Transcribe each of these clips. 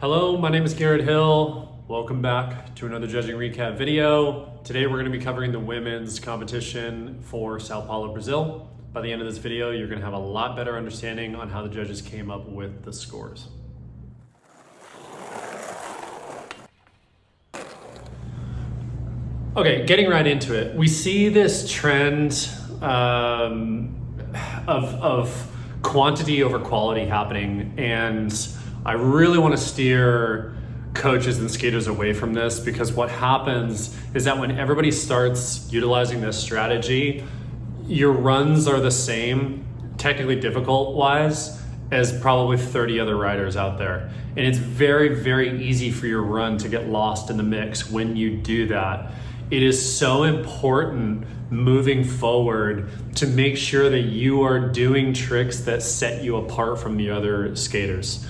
Hello, my name is Garrett Hill. Welcome back to another judging recap video. Today we're going to be covering the women's competition for Sao Paulo, Brazil. By the end of this video, you're going to have a lot better understanding on how the judges came up with the scores. Okay, getting right into it. We see this trend of quantity over quality happening, and I really want to steer coaches and skaters away from this, because what happens is that when everybody starts utilizing this strategy, your runs are the same, technically difficult wise, as probably 30 other riders out there. And it's very, very easy for your run to get lost in the mix when you do that. It is so important moving forward to make sure that you are doing tricks that set you apart from the other skaters.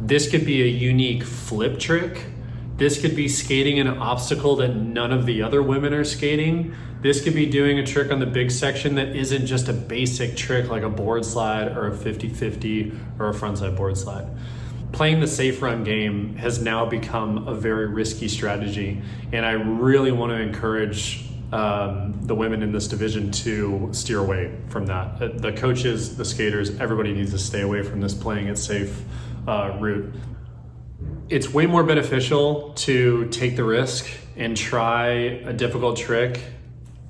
This could be a unique flip trick. This could be skating an obstacle that none of the other women are skating. This could be doing a trick on the big section that isn't just a basic trick like a board slide or a 50-50 or a frontside board slide. Playing the safe run game has now become a very risky strategy, and I really want to encourage the women in this division to steer away from that. The coaches, the skaters, everybody needs to stay away from this playing it safe route. It's way more beneficial to take the risk and try a difficult trick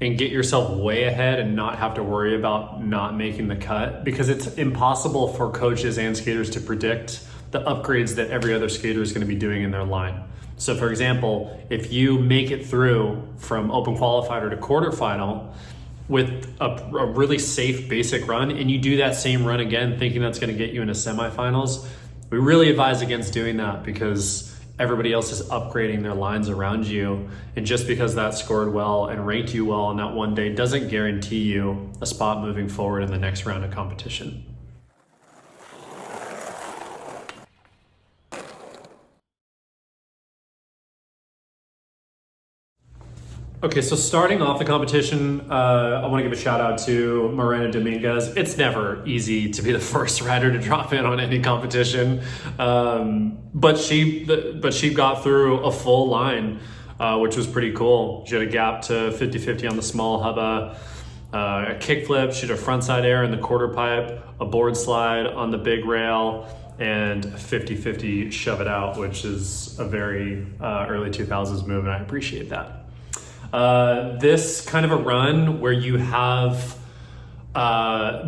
and get yourself way ahead and not have to worry about not making the cut, because it's impossible for coaches and skaters to predict the upgrades that every other skater is going to be doing in their line. So for example, if you make it through from open qualifier to quarterfinal with a really safe basic run, and you do that same run again thinking that's going to get you into semifinals, we really advise against doing that, because everybody else is upgrading their lines around you. And just because that scored well and ranked you well on that one day doesn't guarantee you a spot moving forward in the next round of competition. Okay, so starting off the competition, I want to give a shout out to Miranda Dominguez. It's never easy to be the first rider to drop in on any competition, but she got through a full line, which was pretty cool. She had a gap to 50-50 on the small hubba, a kickflip, she did a frontside air in the quarter pipe, a board slide on the big rail, and 50-50 shove it out, which is a very early 2000s move, and I appreciate that. This kind of a run where you have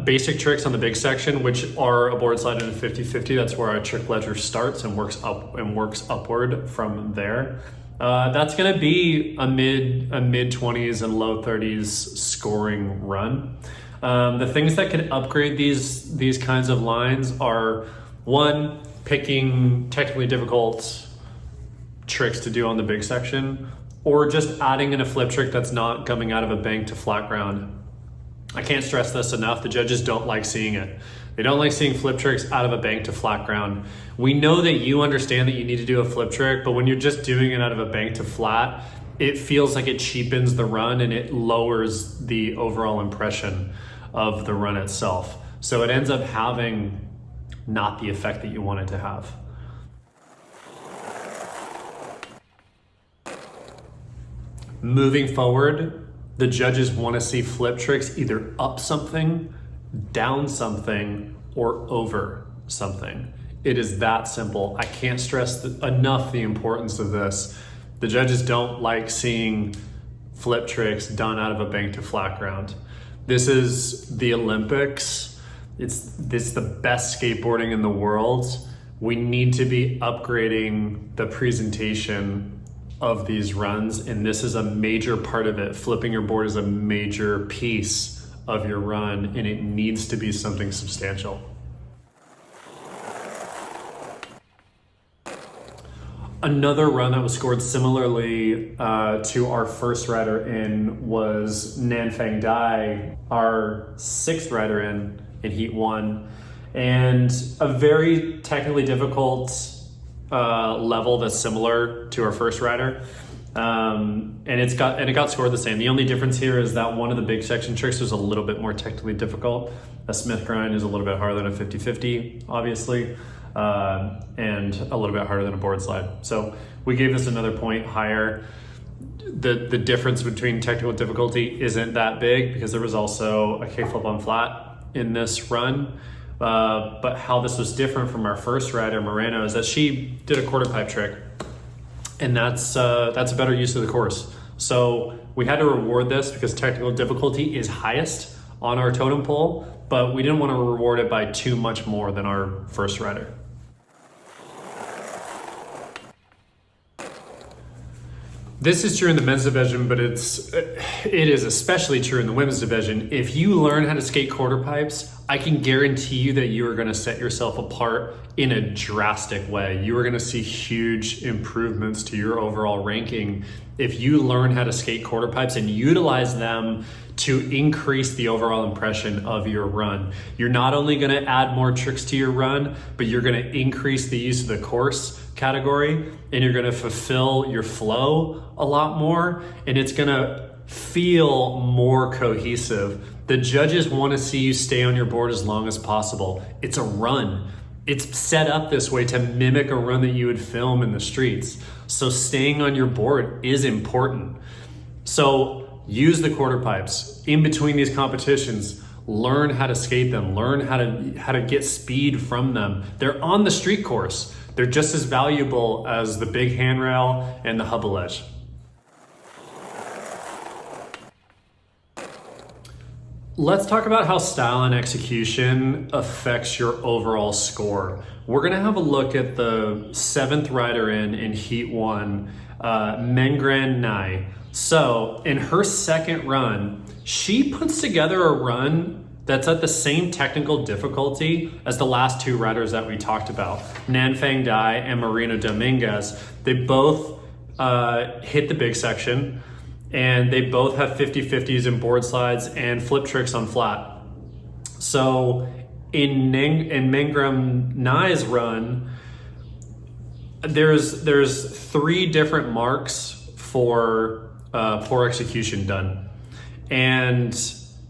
basic tricks on the big section, which are a board slide and a 50-50. That's where our trick ledger starts and works upward from there. That's going to be a mid 20s and low 30s scoring run. The things that can upgrade these kinds of lines are, one, picking technically difficult tricks to do on the big section, or just adding in a flip trick that's not coming out of a bank to flat ground. I can't stress this enough. The judges don't like seeing it. They don't like seeing flip tricks out of a bank to flat ground. We know that you understand that you need to do a flip trick, but when you're just doing it out of a bank to flat, it feels like it cheapens the run and it lowers the overall impression of the run itself. So it ends up having not the effect that you want it to have. Moving forward, the judges want to see flip tricks either up something, down something, or over something. It is that simple. I can't stress enough the importance of this. The judges don't like seeing flip tricks done out of a bank to flat ground. This is the Olympics. It's the best skateboarding in the world. We need to be upgrading the presentation of these runs, and this is a major part of it. Flipping your board is a major piece of your run, and it needs to be something substantial. Another run that was scored similarly to our first rider in was Nanfang Dai, our sixth rider in Heat 1, and a very technically difficult level that's similar to our first rider, and it got scored the same. The only difference here is that one of the big section tricks was a little bit more technically difficult. A Smith grind is a little bit harder than a 50-50, obviously, and a little bit harder than a board slide. So we gave this another point higher. The difference between technical difficulty isn't that big because there was also a K-flip on flat in this run. But how this was different from our first rider, Moreno, is that she did a quarter pipe trick, and that's a better use of the course. So we had to reward this because technical difficulty is highest on our totem pole, but we didn't want to reward it by too much more than our first rider. This is true in the men's division, but it is especially true in the women's division. If you learn how to skate quarter pipes, I can guarantee you that you are going to set yourself apart in a drastic way. You are going to see huge improvements to your overall ranking if you learn how to skate quarter pipes and utilize them to increase the overall impression of your run. You're not only going to add more tricks to your run, but you're going to increase the use of the course category, and you're going to fulfill your flow a lot more, and it's going to feel more cohesive. The judges want to see you stay on your board as long as possible. It's a run. It's set up this way to mimic a run that you would film in the streets. So staying on your board is important. So use the quarter pipes in between these competitions. Learn how to skate them. Learn how to get speed from them. They're on the street course. They're just as valuable as the big handrail and the hubble edge. Let's talk about how style and execution affects your overall score. We're gonna have a look at the 7th rider in Heat 1, Mengran Nai. So in her second run, she puts together a run that's at the same technical difficulty as the last 2 riders that we talked about, Nanfang Dai and Marina Dominguez. They both hit the big section, and they both have 50-50s in board slides and flip tricks on flat. So in Mengram Nai's run, there's 3 different marks for poor execution done. And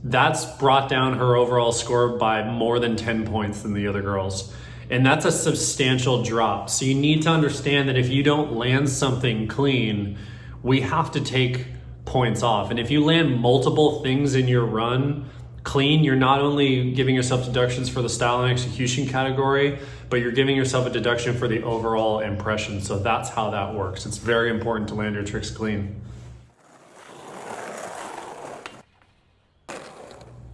that's brought down her overall score by more than 10 points than the other girls. And that's a substantial drop. So you need to understand that if you don't land something clean, we have to take points off. And if you land multiple things in your run clean, you're not only giving yourself deductions for the style and execution category, but you're giving yourself a deduction for the overall impression. So that's how that works. It's very important to land your tricks clean.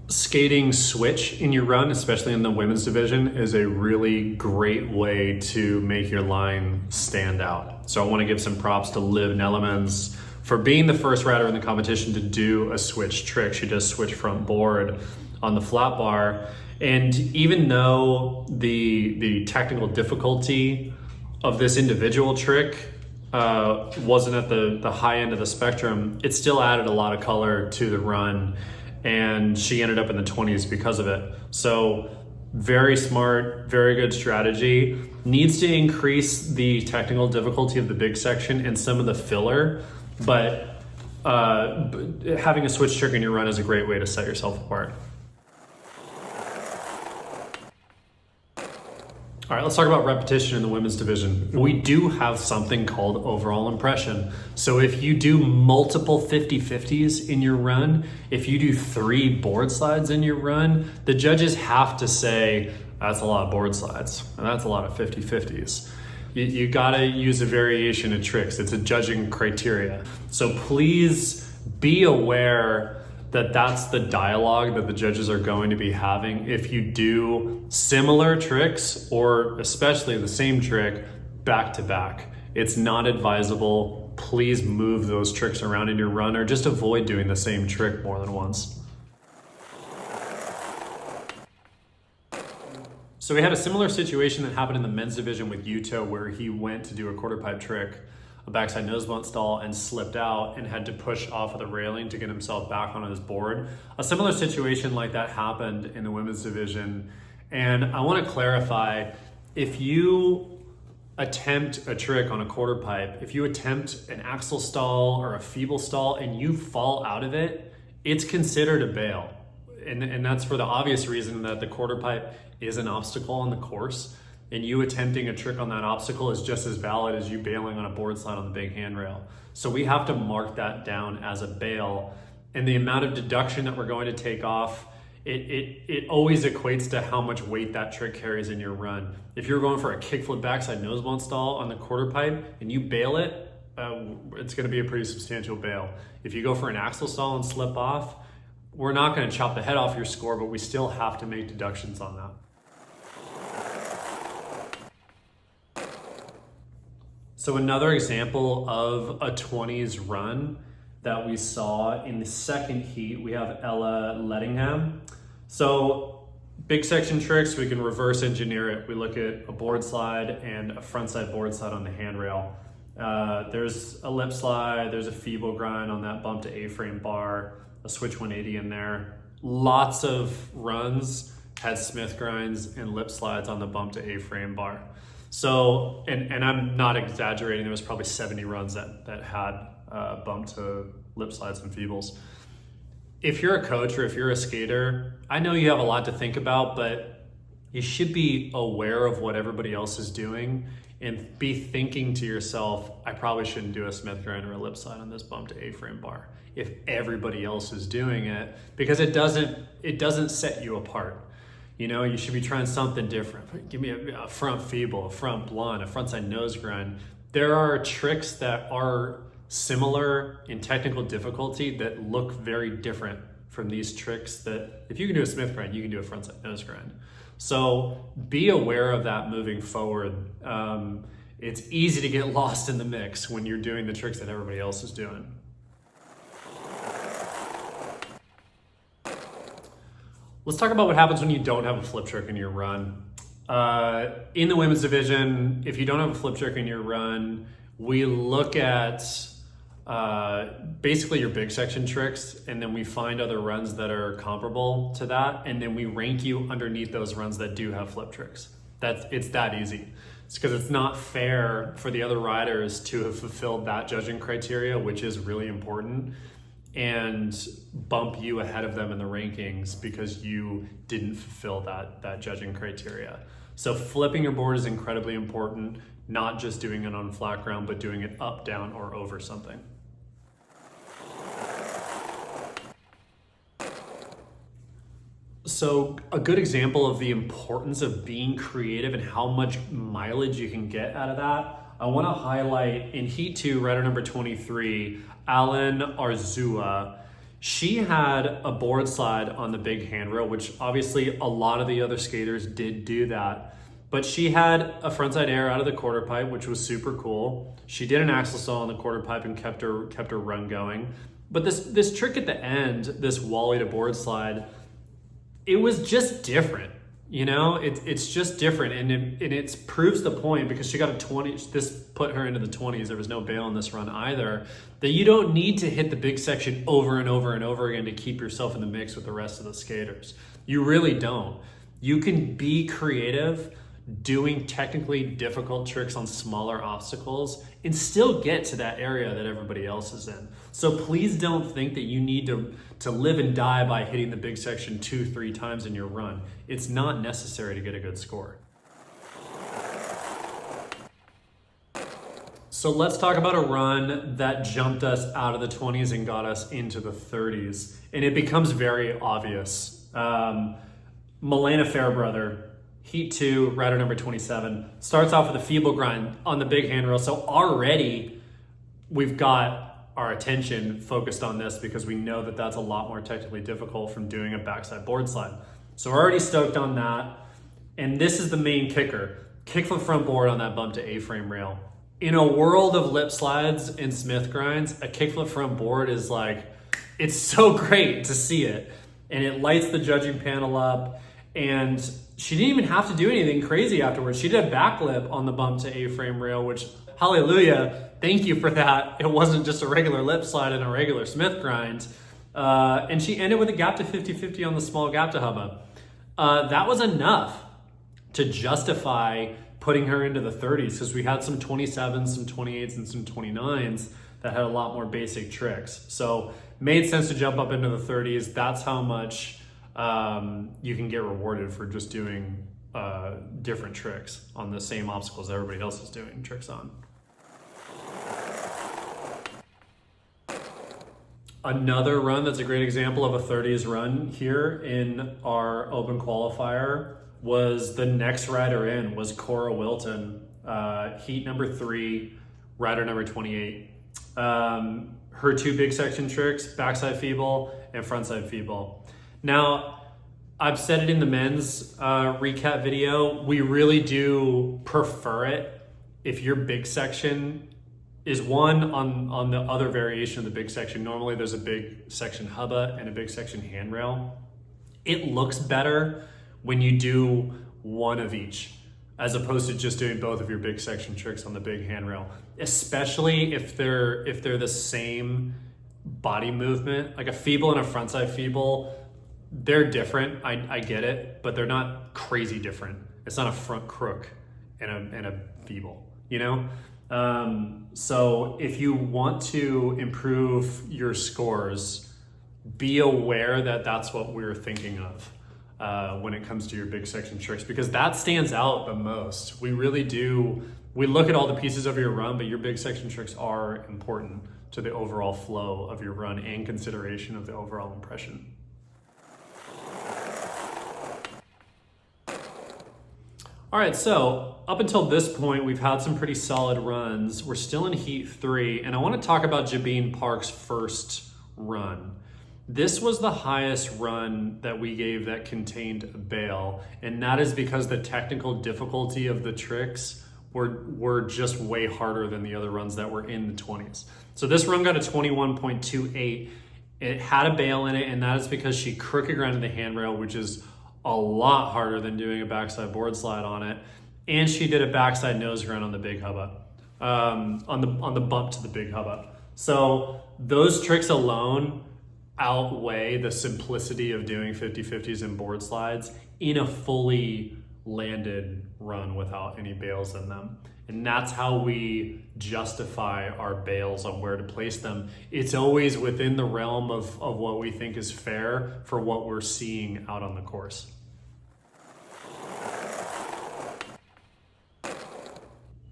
Skating switch in your run, especially in the women's division, is a really great way to make your line stand out. So I want to give some props to Liv Nellemans for being the first rider in the competition to do a switch trick. She does switch front board on the flat bar. And even though the technical difficulty of this individual trick wasn't at the high end of the spectrum, it still added a lot of color to the run. And she ended up in the 20s because of it. So very smart, very good strategy. Needs to increase the technical difficulty of the big section and some of the filler, but having a switch trick in your run is a great way to set yourself apart. All right, let's talk about repetition in the women's division. We do have something called overall impression. So if you do multiple 50-50s in your run, if you do 3 board slides in your run, the judges have to say, that's a lot of board slides, and that's a lot of 50-50s. You gotta use a variation of tricks. It's a judging criteria. So please be aware that that's the dialogue that the judges are going to be having if you do similar tricks, or especially the same trick, back to back. It's not advisable. Please move those tricks around in your run, or just avoid doing the same trick more than once. So we had a similar situation that happened in the men's division with Yuto, where he went to do a quarter pipe trick, a backside nose blunt stall, and slipped out and had to push off of the railing to get himself back on his board. A similar situation like that happened in the women's division. And I want to clarify, if you attempt a trick on a quarter pipe, if you attempt an axle stall or a feeble stall and you fall out of it, it's considered a bail. And that's for the obvious reason that the quarter pipe is an obstacle on the course. and you attempting a trick on that obstacle is just as valid as you bailing on a board slide on the big handrail. So we have to mark that down as a bail, and the amount of deduction that we're going to take off, it always equates to how much weight that trick carries in your run. If you're going for a kickflip backside nose blunt stall on the quarter pipe and you bail it, it's going to be a pretty substantial bail. If you go for an axle stall and slip off, we're not going to chop the head off your score, but we still have to make deductions on that. So another example of a 20s run that we saw in the second heat, we have Ella Lettingham. So big section tricks, we can reverse engineer it. We look at a board slide and a frontside board slide on the handrail. There's a lip slide, there's a feeble grind on that bump to A-frame bar, a switch 180 in there. Lots of runs had Smith grinds and lip slides on the bump to A-frame bar. So, and I'm not exaggerating, there was probably 70 runs that had bump to lip slides and feebles. If you're a coach or if you're a skater, I know you have a lot to think about, but you should be aware of what everybody else is doing and be thinking to yourself, I probably shouldn't do a Smith grind or a lip slide on this bump to A-frame bar if everybody else is doing it, because it doesn't set you apart. You know, you should be trying something different. Give me a front feeble, a front blunt, a frontside nose grind. There are tricks that are similar in technical difficulty that look very different from these tricks that if you can do a Smith grind, you can do a frontside nose grind. So be aware of that moving forward. It's easy to get lost in the mix when you're doing the tricks that everybody else is doing. Let's talk about what happens when you don't have a flip trick in your run. In the women's division, if you don't have a flip trick in your run, we look at basically your big section tricks, and then we find other runs that are comparable to that, and then we rank you underneath those runs that do have flip tricks. It's that easy. It's because it's not fair for the other riders to have fulfilled that judging criteria, which is really important, and bump you ahead of them in the rankings because you didn't fulfill that judging criteria. So flipping your board is incredibly important, not just doing it on flat ground, but doing it up, down, or over something. So a good example of the importance of being creative and how much mileage you can get out of that, I want to highlight in Heat 2, rider number 23, Alan Arzua. She had a board slide on the big handrail, which obviously a lot of the other skaters did do that. But she had a frontside air out of the quarter pipe, which was super cool. She did an axle stall on the quarter pipe and kept her run going. But this trick at the end, this Wally to board slide, it was just different. You know, it's just different, and it proves the point, because she got a 20. This put her into the 20s. There was no bail in this run either. That you don't need to hit the big section over and over and over again to keep yourself in the mix with the rest of the skaters. You really don't. You can be creative, doing technically difficult tricks on smaller obstacles, and still get to that area that everybody else is in. So please don't think that you need to live and die by hitting the big section 2-3 times in your run. It's not necessary to get a good score. So let's talk about a run that jumped us out of the 20s and got us into the 30s. And it becomes very obvious. Milena Fairbrother, Heat 2, rider number 27, starts off with a feeble grind on the big handrail. So already we've got our attention focused on this because we know that that's a lot more technically difficult from doing a backside board slide. So we're already stoked on that. And this is the main kicker. Kickflip front board on that bump to A-frame rail. In a world of lip slides and Smith grinds, a kickflip front board is like, it's so great to see it. And it lights the judging panel up. And she didn't even have to do anything crazy afterwards. She did a backlip on the bump to A-frame rail, which, hallelujah, thank you for that. It wasn't just a regular lip slide and a regular Smith grind. And she ended with a gap to 50-50 on the small gap to hubba. That was enough to justify putting her into the 30s, because we had some 27s, some 28s, and some 29s that had a lot more basic tricks. So made sense to jump up into the 30s. That's how much you can get rewarded for just doing different tricks on the same obstacles that everybody else is doing tricks on. Another run that's a great example of a 30s run here in our open qualifier was the next rider in was Cora Wilton, heat number 3, rider number 28. Her 2 big section tricks, backside feeble and frontside feeble. Now, I've said it in the men's recap video, we really do prefer it if your big section is one on the other variation of the big section. Normally there's a big section hubba and a big section handrail. It looks better when you do one of each, as opposed to just doing both of your big section tricks on the big handrail, especially if they're the same body movement. Like a feeble and a frontside feeble, they're different, I get it, but they're not crazy different. It's not a front crook and a feeble, you know? So if you want to improve your scores, be aware that that's what we're thinking of when it comes to your big section tricks, because that stands out the most. We really do. We look at all the pieces of your run, but your big section tricks are important to the overall flow of your run and consideration of the overall impression. All right, so up until this point, we've had some pretty solid runs. We're still in heat 3, and I want to talk about Jabeen Park's first run. This was the highest run that we gave that contained a bail, and that is because the technical difficulty of the tricks were just way harder than the other runs that were in the 20s. So this run got a 21.28. It had a bail in it, and that is because she crooked grounded the handrail, which is a lot harder than doing a backside board slide on it. And she did a backside nose grind on the big hubba, on the bump to the big hubba. So those tricks alone outweigh the simplicity of doing 50-50s and board slides in a fully landed run without any bails in them. And that's how we justify our bails on where to place them. It's always within the realm of what we think is fair for what we're seeing out on the course.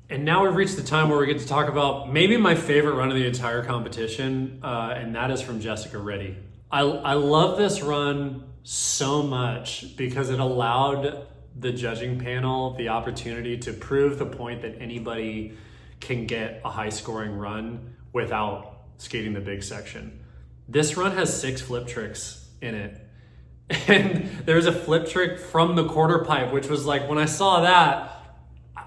And now we've reached the time where we get to talk about maybe my favorite run of the entire competition, and that is from Jessica Reddy. I love this run so much because it allowed the judging panel the opportunity to prove the point that anybody can get a high scoring run without skating the big section. This run has 6 flip tricks in it. And there's a flip trick from the quarter pipe, which was like, when I saw that,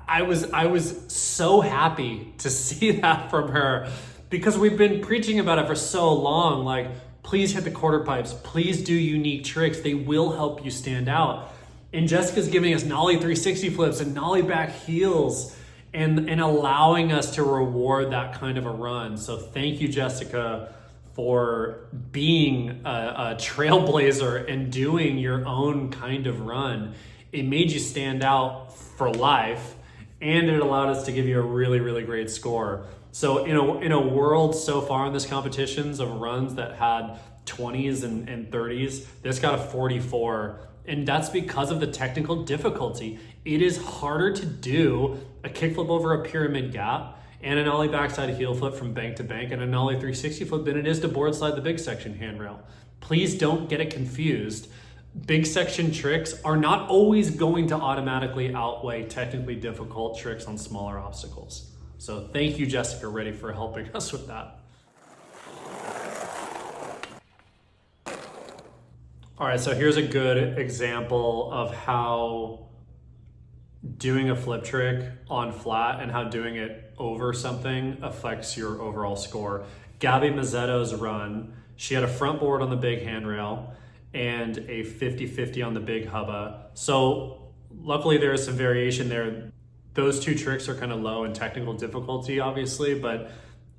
I was so happy to see that from her, because we've been preaching about it for so long. Like, please hit the quarter pipes, please do unique tricks. They will help you stand out. And Jessica's giving us nollie 360 flips and nollie back heels and allowing us to reward that kind of a run. So thank you, Jessica, for being a trailblazer and doing your own kind of run. It made you stand out for life, and it allowed us to give you a really, really great score. So in a world so far in this competitions of runs that had 20s and 30s, this got a 44. And that's because of the technical difficulty. It is harder to do a kickflip over a pyramid gap and an ollie backside heel flip from bank to bank and an ollie 360 flip than it is to board slide the big section handrail. Please don't get it confused. Big section tricks are not always going to automatically outweigh technically difficult tricks on smaller obstacles. So thank you, Jessica Reddy, for helping us with that. All right, so here's a good example of how doing a flip trick on flat and how doing it over something affects your overall score. Gabby Mazzetto's run, she had a front board on the big handrail and a 50-50 on the big hubba. So luckily there is some variation there. Those 2 tricks are kind of low in technical difficulty, obviously, but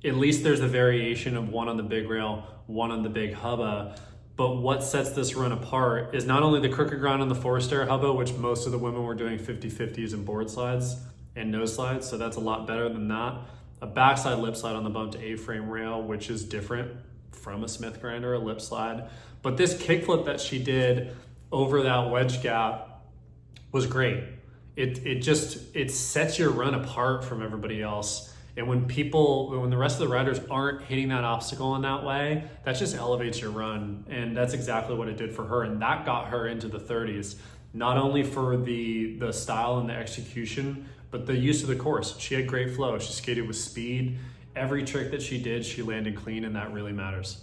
at least there's a variation of one on the big rail, one on the big hubba. But what sets this run apart is not only the crooked ground on the 4-stair hubba, which most of the women were doing 50-50s and board slides and nose slides, so that's a lot better than that. A backside lip slide on the bump to A-frame rail, which is different from a Smith grinder, a lip slide. But this kickflip that she did over that wedge gap was great. It sets your run apart from everybody else. And when the rest of the riders aren't hitting that obstacle in that way, that just elevates your run. And that's exactly what it did for her. And that got her into the 30s, not only for the style and the execution, but the use of the course. She had great flow. She skated with speed. Every trick that she did, she landed clean, and that really matters.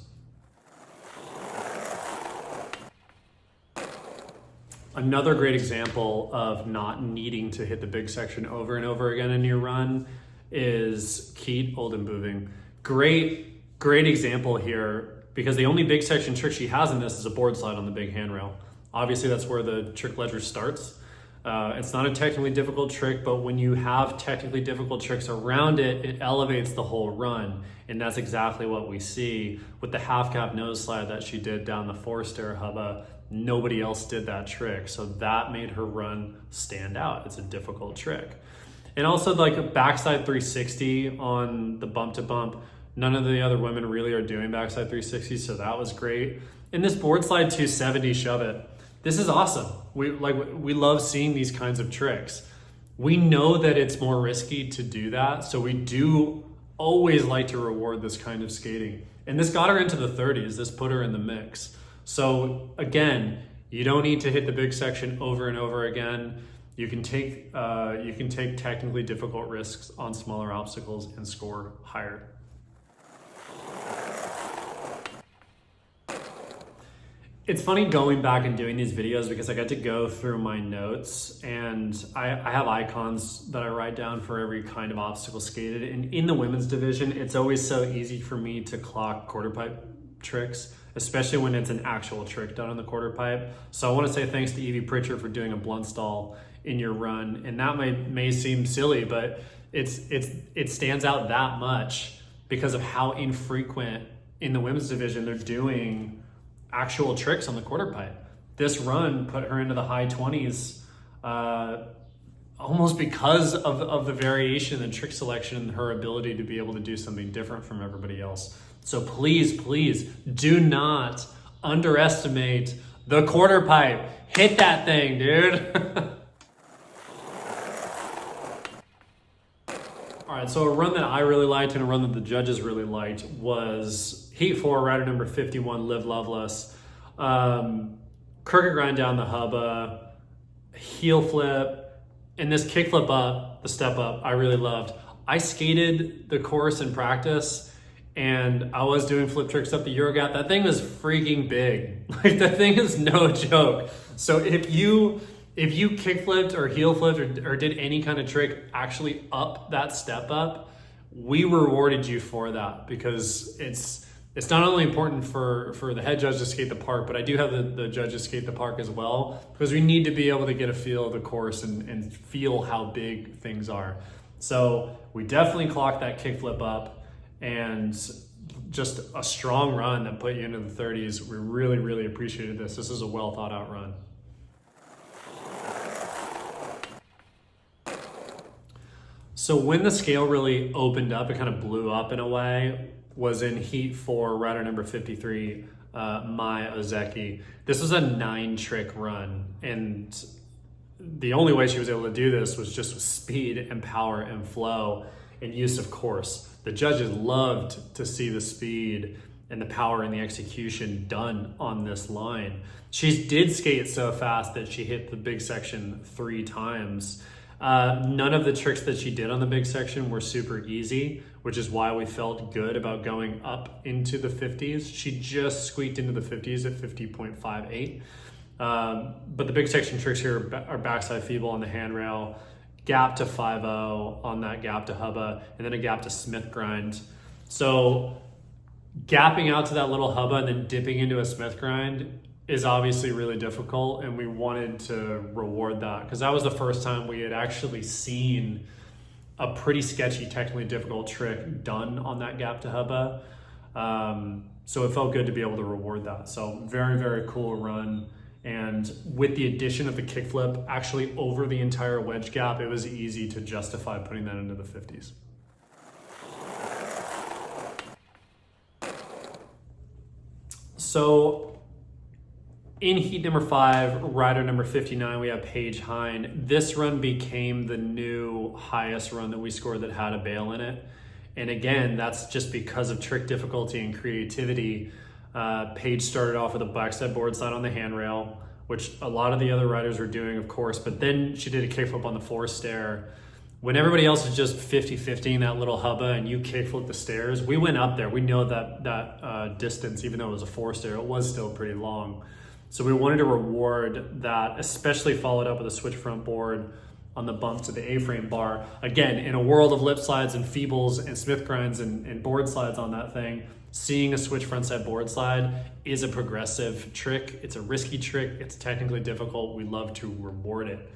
Another great example of not needing to hit the big section over and over again in your run is Keat Oldenboeving. Great example here, because the only big section trick she has in this is a board slide on the big handrail. Obviously, that's where the trick ledger starts. It's not a technically difficult trick, but when you have technically difficult tricks around it, it elevates the whole run. And that's exactly what we see with the half cap nose slide that she did down the 4-stair hubba. Nobody else did that trick, so that made her run stand out. It's a difficult trick. And also, like a backside 360 on the bump to bump, none of the other women really are doing backside 360, so that was great. And this board slide 270 shove it, this is awesome. We love seeing these kinds of tricks. We know that it's more risky to do that, so we do always like to reward this kind of skating. And this got her into the 30s. This put her in the mix. So again, you don't need to hit the big section over and over again. You can take technically difficult risks on smaller obstacles and score higher. It's funny going back and doing these videos because I get to go through my notes, and I have icons that I write down for every kind of obstacle skated. And in the women's division, it's always so easy for me to clock quarter pipe tricks, especially when it's an actual trick done on the quarter pipe. So I want to say thanks to Evie Pritchard for doing a blunt stall in your run. And that may seem silly, but it stands out that much because of how infrequent in the women's division they're doing actual tricks on the quarter pipe. This run put her into the high 20s, almost because of the variation in trick selection and her ability to be able to do something different from everybody else. So please do not underestimate the quarter pipe. Hit that thing, dude. All right, so a run that I really liked and a run that the judges really liked was Heat 4, rider number 51, Liv Loveless. Crooked grind down the hubba, heel flip, and this kick flip up, the step up, I really loved. I skated the course in practice, and I was doing flip tricks up the Eurogap. That thing was freaking big. Like, that thing is no joke. So if you kick flipped or heel flipped or did any kind of trick actually up that step up, we rewarded you for that, because it's not only important for the head judge to skate the park, but I do have the judges skate the park as well, because we need to be able to get a feel of the course and feel how big things are. So we definitely clocked that kick flip up, and just a strong run that put you into the 30s. We really appreciated this. This is a well thought out run. So when the scale really opened up, it kind of blew up in a way, was in Heat 4, rider number 53, Mai Ozeki. This was a 9-trick run, and the only way she was able to do this was just with speed and power and flow and use of course. The judges loved to see the speed and the power and the execution done on this line. She did skate so fast that she hit the big section 3 times. None of the tricks that she did on the big section were super easy, which is why we felt good about going up into the 50s. She just squeaked into the 50s at 50.58. But the big section tricks here are backside feeble on the handrail, gap to 5-0 on that gap to hubba, and then a gap to Smith grind. So gapping out to that little hubba and then dipping into a Smith grind is obviously really difficult, and we wanted to reward that because that was the first time we had actually seen a pretty sketchy, technically difficult trick done on that gap to hubba. So it felt good to be able to reward that. So very cool run. And with the addition of the kickflip actually over the entire wedge gap, it was easy to justify putting that into the 50s. So In heat number 5, rider number 59, we have Paige Hine. This run became the new highest run that we scored that had a bail in it. And again, that's just because of trick difficulty and creativity. Paige started off with a backside board slide on the handrail, which a lot of the other riders were doing, of course, but then she did a kickflip on the 4 stair. When everybody else is just 50-50 in that little hubba and you kickflip the stairs, we went up there. We know that distance, even though it was a 4 stair, it was still pretty long. So we wanted to reward that, especially followed up with a switch front board on the bump to the A-frame bar. Again, in a world of lip slides and feebles and Smith grinds and board slides on that thing, seeing a switch frontside board slide is a progressive trick. It's a risky trick. It's technically difficult. We love to reward it.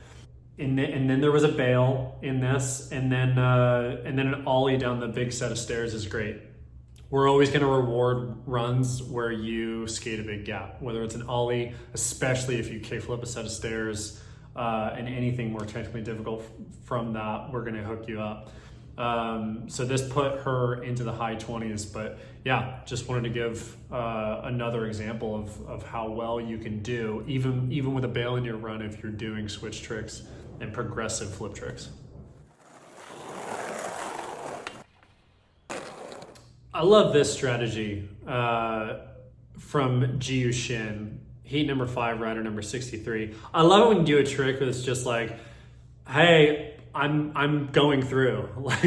And then there was a bail in this, and then an ollie down the big set of stairs is great. We're always going to reward runs where you skate a big gap, whether it's an ollie, especially if you kickflip a set of stairs, and anything more technically difficult from that, we're going to hook you up. So this put her into the high 20s, but yeah, just wanted to give another example of how well you can do, even with a bail in your run, if you're doing switch tricks and progressive flip tricks. I love this strategy from Jiu Shin, heat number 5, rider number 63. I love it when you do a trick that's just like, hey, I'm going through. Like,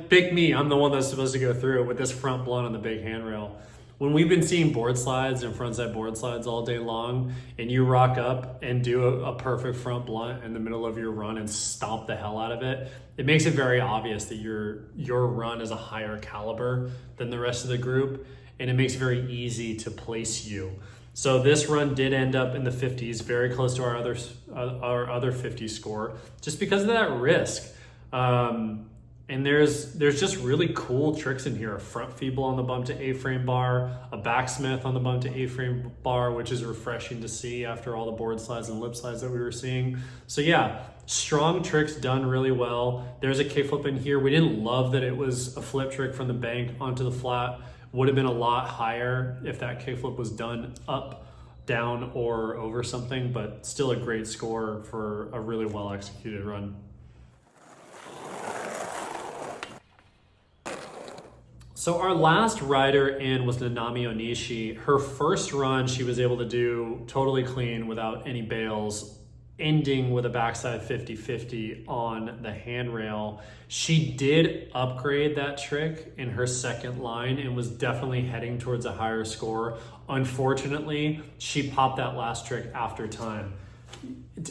pick me, I'm the one that's supposed to go through with this front blunt on the big handrail. When we've been seeing board slides and frontside board slides all day long, and you rock up and do a perfect front blunt in the middle of your run and stomp the hell out of it, it makes it very obvious that your run is a higher caliber than the rest of the group, and it makes it very easy to place you. So this run did end up in the 50s, very close to our other 50 score, just because of that risk. And there's just really cool tricks in here. A front feeble on the bump to A-frame bar, a backsmith on the bump to A-frame bar, which is refreshing to see after all the board slides and lip slides that we were seeing. So yeah, strong tricks done really well. There's a kickflip in here. We didn't love that it was a flip trick from the bank onto the flat. Would have been a lot higher if that kickflip was done up, down, or over something, but still a great score for a really well executed run. So our last rider in was Nanami Onishi. Her first run, she was able to do totally clean without any bails, ending with a backside 50-50 on the handrail. She did upgrade that trick in her second line and was definitely heading towards a higher score. Unfortunately, she popped that last trick after time.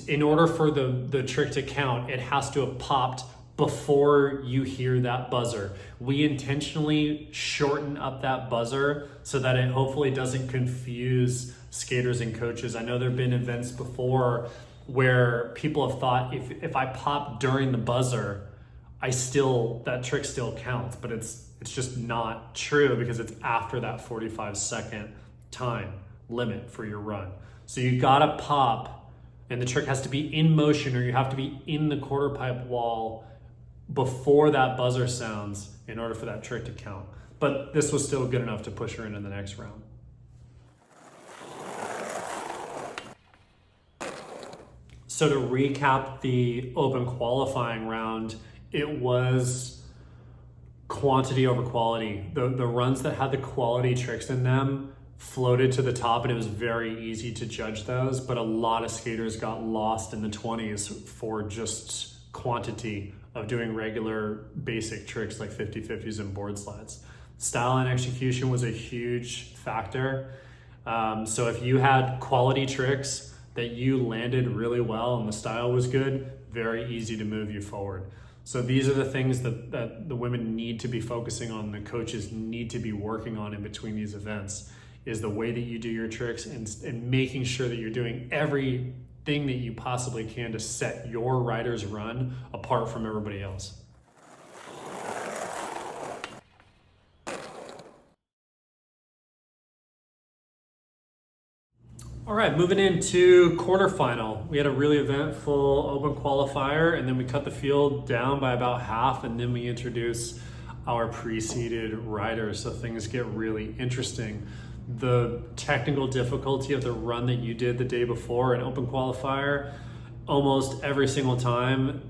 In order for the trick to count, it has to have popped before you hear that buzzer. We intentionally shorten up that buzzer so that it hopefully doesn't confuse skaters and coaches. I know there have been events before where people have thought if I pop during the buzzer, that trick still counts, but it's just not true because it's after that 45-second time limit for your run. So you gotta pop, and the trick has to be in motion, or you have to be in the quarter pipe wall before that buzzer sounds in order for that trick to count. But this was still good enough to push her into the next round. So to recap the open qualifying round, it was quantity over quality. The runs that had the quality tricks in them floated to the top, and it was very easy to judge those, but a lot of skaters got lost in the 20s for just quantity of doing regular basic tricks like 50-50s and board slides. Style and execution was a huge factor. So if you had quality tricks that you landed really well and the style was good, very easy to move you forward. So these are the things that the women need to be focusing on, the coaches need to be working on in between these events, is the way that you do your tricks and making sure that you're doing everything that you possibly can to set your rider's run apart from everybody else. All right, moving into quarterfinal. We had a really eventful open qualifier, and then we cut the field down by about half, and then we introduce our pre-seeded riders, so things get really interesting. the technical difficulty of the run that you did the day before in open qualifier almost every single time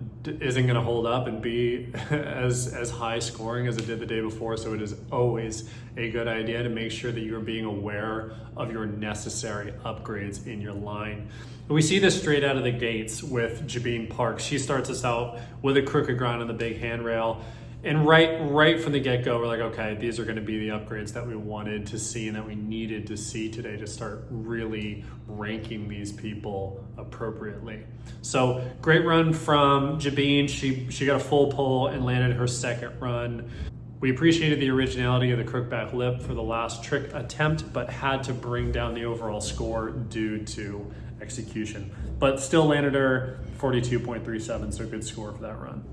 isn't going to hold up and be as high scoring as it did the day before. So it is always a good idea to make sure that you are being aware of your necessary upgrades in your line. We see this straight out of the gates with Jabeen Parks. She starts us out with a crooked grind on the big handrail. And right from the get-go, we're like, okay, these are going to be the upgrades that we wanted to see and that we needed to see today to start really ranking these people appropriately. So great run from Jabeen. She got a full pull and landed her second run. We appreciated the originality of the crook back lip for the last trick attempt, but had to bring down the overall score due to execution. But still landed her 42.37, so good score for that run.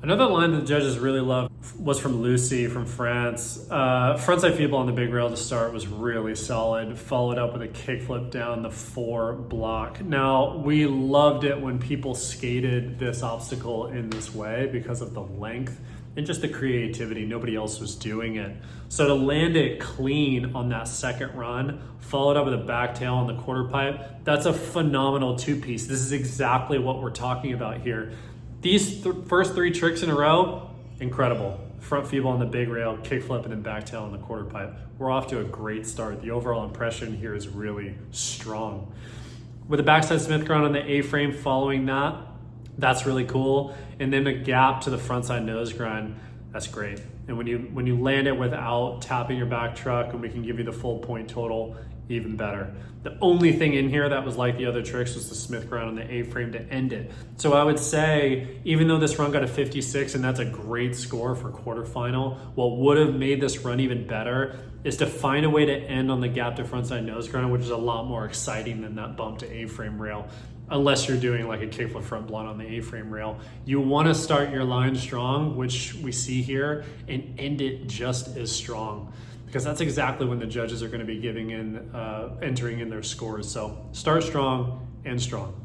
Another line that the judges really loved was from Lucy from France. Frontside feeble on the big rail to start was really solid, followed up with a kickflip down the 4 block. Now, we loved it when people skated this obstacle in this way because of the length and just the creativity. Nobody else was doing it. So to land it clean on that second run, followed up with a back tail on the quarter pipe, that's a phenomenal two-piece. This is exactly what we're talking about here. These first 3 tricks in a row, incredible. Front feeble on the big rail, kickflip, and then back tail on the quarter pipe. We're off to a great start. The overall impression here is really strong. With the backside Smith grind on the A-frame following that, that's really cool. And then the gap to the frontside nose grind, that's great. And when you land it without tapping your back truck, and we can give you the full point total, even better. The only thing in here that was like the other tricks was the Smith grind on the A-frame to end it. So I would say, even though this run got a 56, and that's a great score for quarterfinal, what would have made this run even better is to find a way to end on the gap to frontside nose grind, which is a lot more exciting than that bump to A-frame rail. Unless you're doing like a kickflip front blunt on the A-frame rail. You want to start your line strong, which we see here, and end it just as strong, because that's exactly when the judges are going to be entering in their scores. So start strong and strong.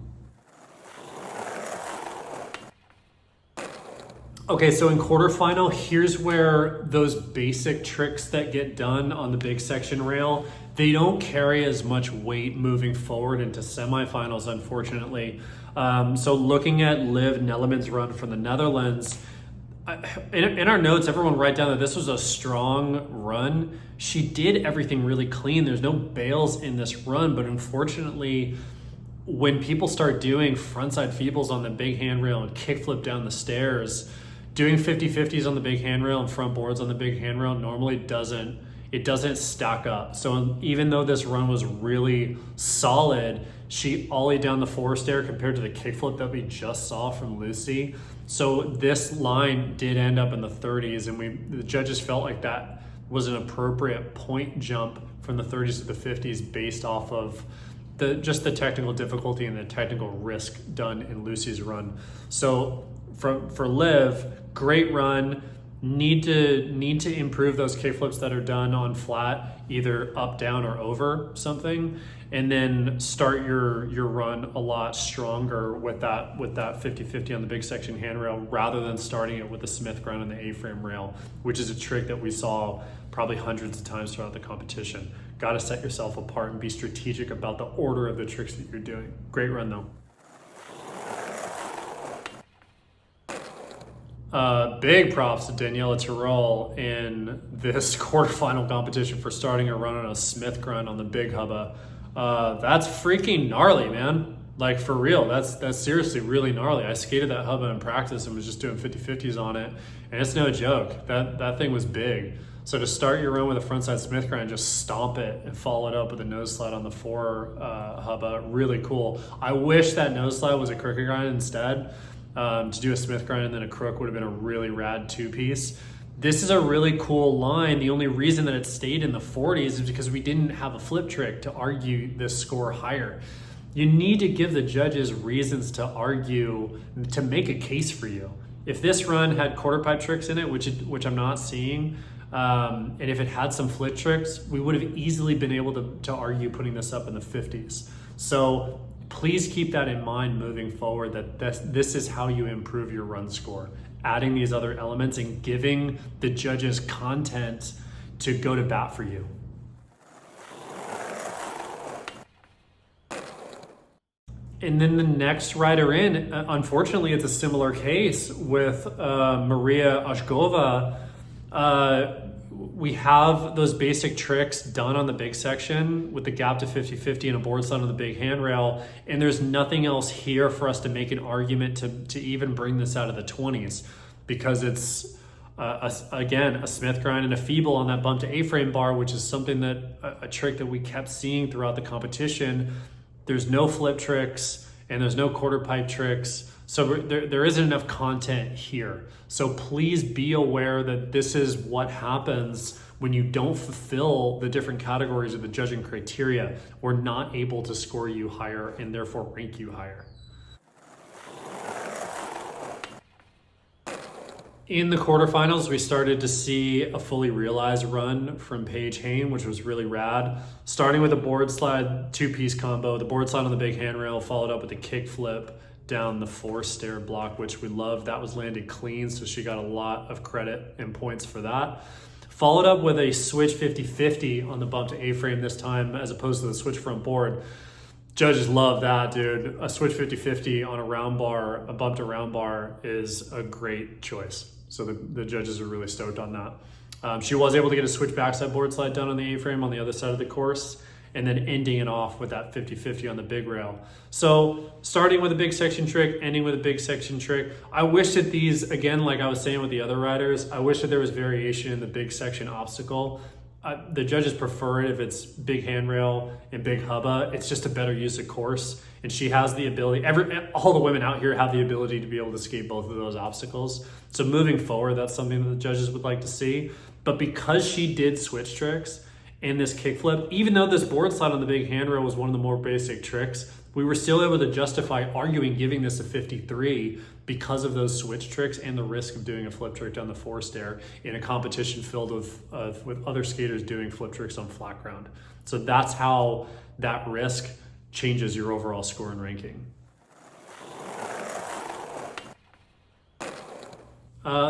Okay, so in quarterfinal, here's where those basic tricks that get done on the big section rail, they don't carry as much weight moving forward into semifinals, unfortunately. So looking at Liv Nelleman's run from the Netherlands, in our notes, everyone write down that this was a strong run. She did everything really clean. There's no bails in this run, but unfortunately, when people start doing frontside feebles on the big handrail and kickflip down the stairs, doing 50-50s on the big handrail and front boards on the big handrail normally doesn't stack up. So even though this run was really solid, she ollied down the 4 stair compared to the kickflip that we just saw from Lucy. So this line did end up in the 30s, and the judges felt like that was an appropriate point jump from the 30s to the 50s based off of just the technical difficulty and the technical risk done in Lucy's run. So for Liv, great run. Need to improve those kickflips that are done on flat, either up, down, or over something, and then start your run a lot stronger with that 50-50 on the big section handrail, rather than starting it with the Smith grind on the A-frame rail, which is a trick that we saw probably hundreds of times throughout the competition. Got to set yourself apart and be strategic about the order of the tricks that you're doing. Great run though. Big props to Daniela Tirol in this quarterfinal competition for starting a run on a Smith grind on the big hubba. That's freaking gnarly, man. Like, for real, that's seriously really gnarly. I skated that hubba in practice and was just doing 50-50s on it, and it's no joke. That thing was big. So to start your run with a frontside Smith grind, just stomp it and follow it up with a nose slide on the 4 hubba, really cool. I wish that nose slide was a crooked grind instead. To do a Smith grind and then a crook would have been a really rad 2-piece. This is a really cool line. The only reason that it stayed in the 40s is because we didn't have a flip trick to argue this score higher. You need to give the judges reasons to argue, to make a case for you. If this run had quarter pipe tricks in it, which I'm not seeing, and if it had some flip tricks, we would have easily been able to argue putting this up in the 50s. So please keep that in mind moving forward, that this is how you improve your run score. adding these other elements and giving the judges content to go to bat for you. And then the next rider in, unfortunately, it's a similar case with Maria Oshkova. We have those basic tricks done on the big section with the gap to 50-50 and a board slide on the big handrail, and there's nothing else here for us to make an argument to even bring this out of the 20s, because it's, again, a Smith grind and a feeble on that bump to A-frame bar, which is something that, a trick that we kept seeing throughout the competition. There's no flip tricks and there's no quarter pipe tricks. So there isn't enough content here. So please be aware that this is what happens when you don't fulfill the different categories of the judging criteria. We're not able to score you higher and therefore rank you higher. In the quarterfinals, we started to see a fully realized run from Paige Hain, which was really rad. Starting with a board slide two-piece combo, the board slide on the big handrail, followed up with a kick flip down the 4-stair block, which we loved. That was landed clean, so she got a lot of credit and points for that. Followed up with a switch 50-50 on the bump to A-frame this time, as opposed to the switch front board. Judges love that, dude. A switch 50-50 on a round bar, a bump to round bar, is a great choice. So the judges are really stoked on that. She was able to get a switch backside board slide done on the A-frame on the other side of the course, and then ending it off with that 50-50 on the big rail. So starting with a big section trick, ending with a big section trick. I wish that these, again, like I was saying with the other riders, I wish that there was variation in the big section obstacle. The judges prefer it if it's big handrail and big hubba. It's just a better use of course. And she has the ability, all the women out here have the ability to be able to skate both of those obstacles. So moving forward, that's something that the judges would like to see. But because she did switch tricks in this kickflip, even though this board slide on the big handrail was one of the more basic tricks, we were still able to justify arguing giving this a 53 because of those switch tricks and the risk of doing a flip trick down the 4-stair in a competition filled with other skaters doing flip tricks on flat ground. So that's how that risk changes your overall score and ranking.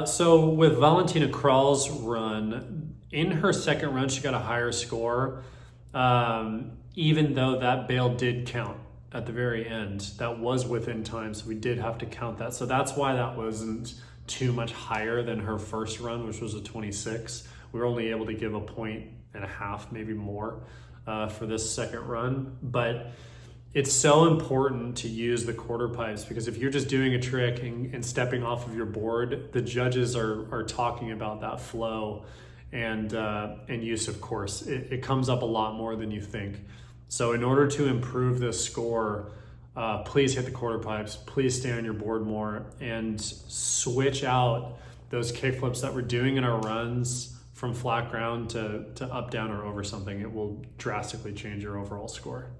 So with Valentina Kral's run, in her second run, she got a higher score, even though that bail did count at the very end. That was within time, so we did have to count that. So that's why that wasn't too much higher than her first run, which was a 26. We were only able to give 1.5 points, maybe more, for this second run. But it's so important to use the quarter pipes, because if you're just doing a trick and stepping off of your board, the judges are talking about that flow and use of course. It comes up a lot more than you think. So in order to improve this score, please hit the quarter pipes, please stay on your board more, and switch out those kick flips that we're doing in our runs from flat ground to up, down, or over something. It will drastically change your overall score.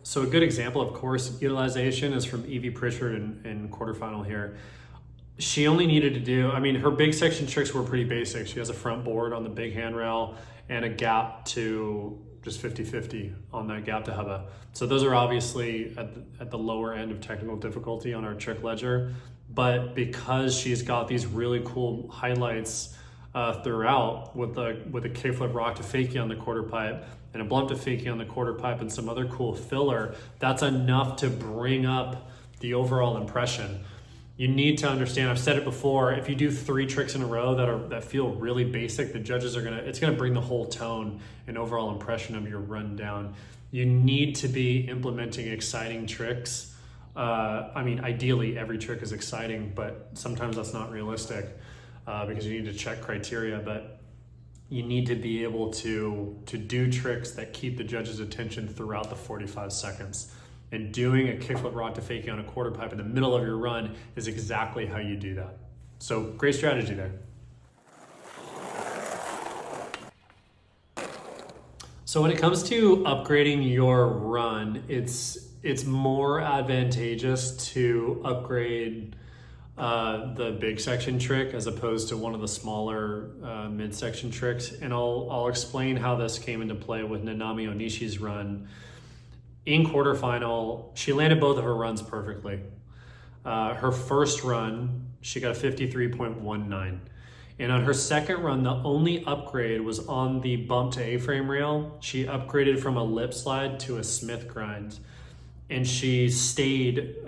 So a good example of course utilization is from Evie Pritchard in quarterfinal here. She only needed to do, her big section tricks were pretty basic. She has a front board on the big handrail and a gap to just 50-50 on that gap to hubba. So those are obviously at the lower end of technical difficulty on our trick ledger. But because she's got these really cool highlights throughout with a kickflip rock to fakie on the quarter pipe and a blunt to fakie on the quarter pipe and some other cool filler, that's enough to bring up the overall impression. You need to understand, I've said it before, if you do 3 tricks in a row that feel really basic, the judges it's gonna bring the whole tone and overall impression of your run down. You need to be implementing exciting tricks. Ideally every trick is exciting, but sometimes that's not realistic because you need to check criteria, but you need to be able to do tricks that keep the judge's attention throughout the 45 seconds. And doing a kickflip rock to fakie on a quarter pipe in the middle of your run is exactly how you do that. So great strategy there. So when it comes to upgrading your run, it's more advantageous to upgrade the big section trick as opposed to one of the smaller midsection tricks. And I'll explain how this came into play with Nanami Onishi's run. Nanami Onishi's run, she only needed to do, her big section tricks were pretty basic. She has a front board on the big handrail and a gap to 50-50 on the gap to hubba. So those are obviously at the lower end of technical difficulty on our trick ledger. But because she's got these really cool highlights throughout with a kickflip rock to fakie on the quarter pipe and a blunt to fakie on the quarter pipe and some other cool filler, that's enough to bring up the overall impression. You need to understand, I've said it before, if you do 3 tricks in a row that feel really basic, the judges it's gonna bring the whole tone and overall impression of your run down. You need to be able to implementing exciting tricks. You need to be able to do tricks that keep the judge's attention throughout the 45 seconds. So great strategy there. In quarterfinal, she landed both of her runs perfectly. Her first run, she got a 53.19. And on her second run, the only upgrade was on the bump to A-frame rail. She upgraded from a lip slide to a Smith grind. And she stayed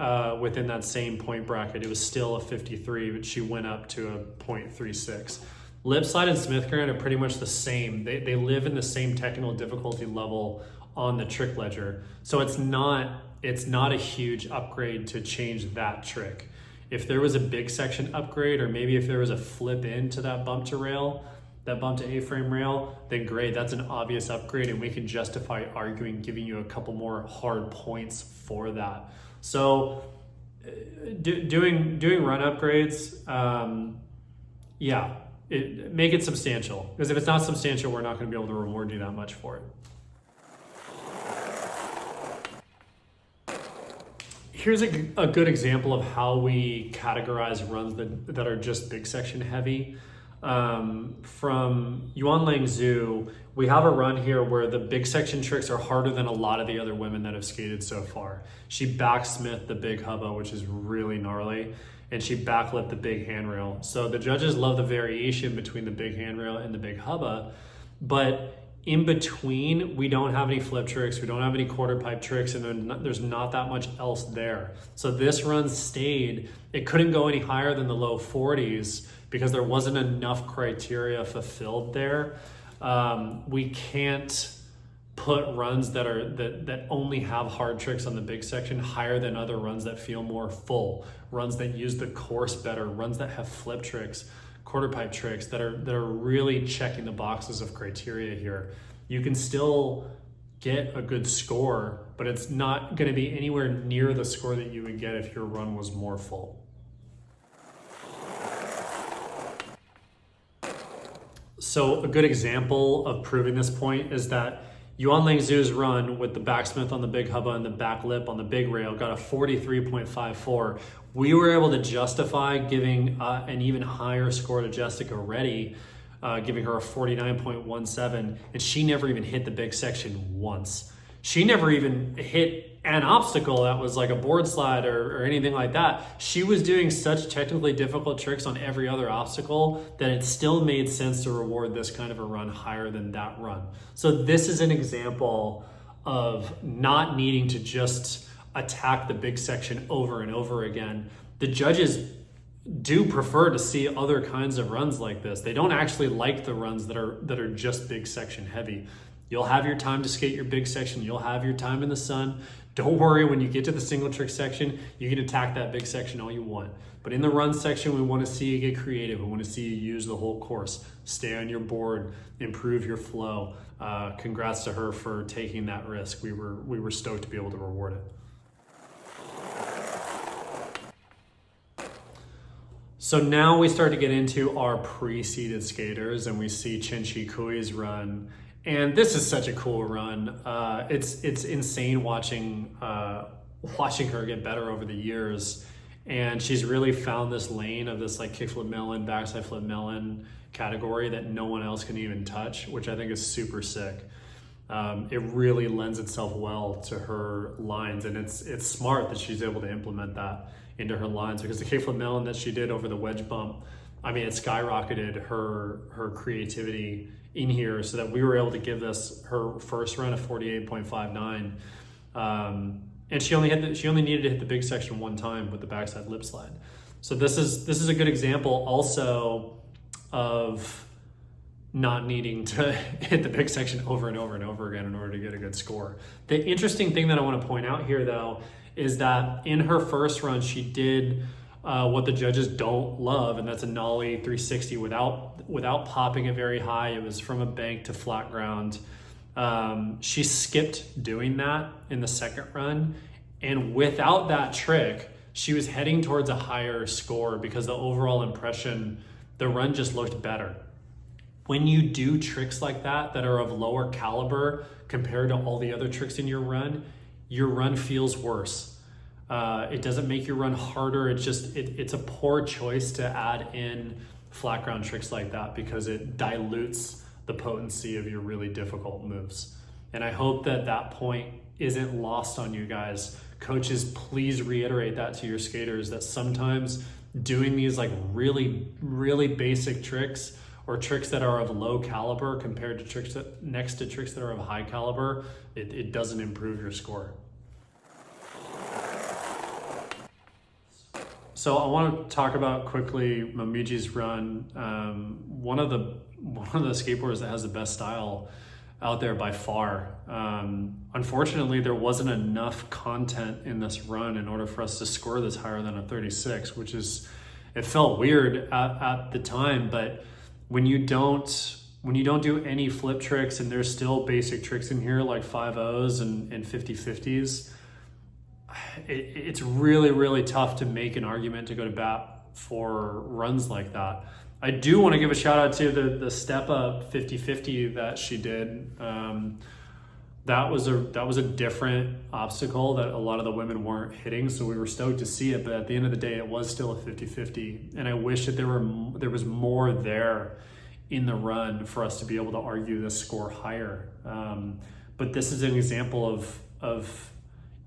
within that same point bracket. It was still a 53, but she went up to a 0.36. Lip slide and Smith grind are pretty much the same. They live in the same technical difficulty level on the trick ledger. So it's not a huge upgrade to change that trick. If there was a big section upgrade, or maybe if there was a flip into that bump to rail, that bump to A-frame rail, then great, that's an obvious upgrade, and we can justify arguing giving you a couple more hard points for that. So doing run upgrades, make it substantial, because if it's not substantial, we're not going to be able to reward you that much for it. Here's a good example of how we categorize runs that are just big section heavy. From Yuan Lang Zhu, we have a run here where the big section tricks are harder than a lot of the other women that have skated so far. She backsmithed the big hubba, which is really gnarly, and she backlipped the big handrail. So the judges love the variation between the big handrail and the big hubba, but in between, we don't have any flip tricks, we don't have any quarter pipe tricks, and there's not that much else there. So this run stayed, it couldn't go any higher than the low 40s because there wasn't enough criteria fulfilled there. We can't put runs that only have hard tricks on the big section higher than other runs that feel more full, runs that use the course better, runs that have flip tricks, quarter pipe tricks that are really checking the boxes of criteria here. You can still get a good score, but it's not going to be anywhere near the score that you would get if your run was more full. So a good example of proving this point is that Yuan Lang Zhu's run with the backsmith on the big hubba and the back lip on the big rail got a 43.54. We were able to justify giving an even higher score to Jessica Reddy, giving her a 49.17, and she never even hit the big section once. She never even hit an obstacle that was like a board slide or anything like that. She was doing such technically difficult tricks on every other obstacle that it still made sense to reward this kind of a run higher than that run. So this is an example of not needing to just attack the big section over and over again. The judges do prefer to see other kinds of runs like this. They don't actually like the runs that are just big section heavy. You'll have your time to skate your big section. You'll have your time in the sun. Don't worry, when you get to the single trick section, you can attack that big section all you want. But in the run section, we want to see you get creative. We want to see you use the whole course. Stay on your board, improve your flow. Congrats to her for taking that risk. We were stoked to be able to reward it. So now we start to get into our pre-seeded skaters, and we see Chen Chi Kui's run. And this is such a cool run. It's insane watching her get better over the years. And she's really found this lane of this like kickflip melon, backside flip melon category that no one else can even touch, which I think is super sick. It really lends itself well to her lines, and it's smart that she's able to implement that into her lines, because the kickflip melon that she did over the wedge bump, I mean, it skyrocketed her creativity in here, so that we were able to give this her first run of 48.59. And she only needed to hit the big section one time with the backside lip slide. So this is a good example also of not needing to hit the big section over and over and over again in order to get a good score. The interesting thing that I want to point out here, though, is that in her first run, she did what the judges don't love, and that's a nollie 360 without popping it very high. It was from a bank to flat ground. She skipped doing that in the second run, and without that trick, she was heading towards a higher score because the overall impression, the run just looked better. When you do tricks like that are of lower caliber compared to all the other tricks in your run feels worse. It doesn't make your run harder. It's a poor choice to add in flat ground tricks like that because it dilutes the potency of your really difficult moves. And I hope that point isn't lost on you guys. Coaches, please reiterate that to your skaters, that sometimes doing these like really, really basic tricks, or tricks that are of low caliber compared to tricks that are of high caliber, it doesn't improve your score. So I want to talk about quickly Momiji's run. One of the skateboarders that has the best style out there by far. Unfortunately, there wasn't enough content in this run in order for us to score this higher than a 36, which is, it felt weird at the time, but when you don't do any flip tricks and there's still basic tricks in here like 5-0s and 50-50s, it's really, really tough to make an argument to go to bat for runs like that. I do want to give a shout out to the step up 50-50 that she did. That was a different obstacle that a lot of the women weren't hitting, so we were stoked to see it, but at the end of the day, it was still a 50-50, and I wish that there was more there in the run for us to be able to argue this score higher. But this is an example of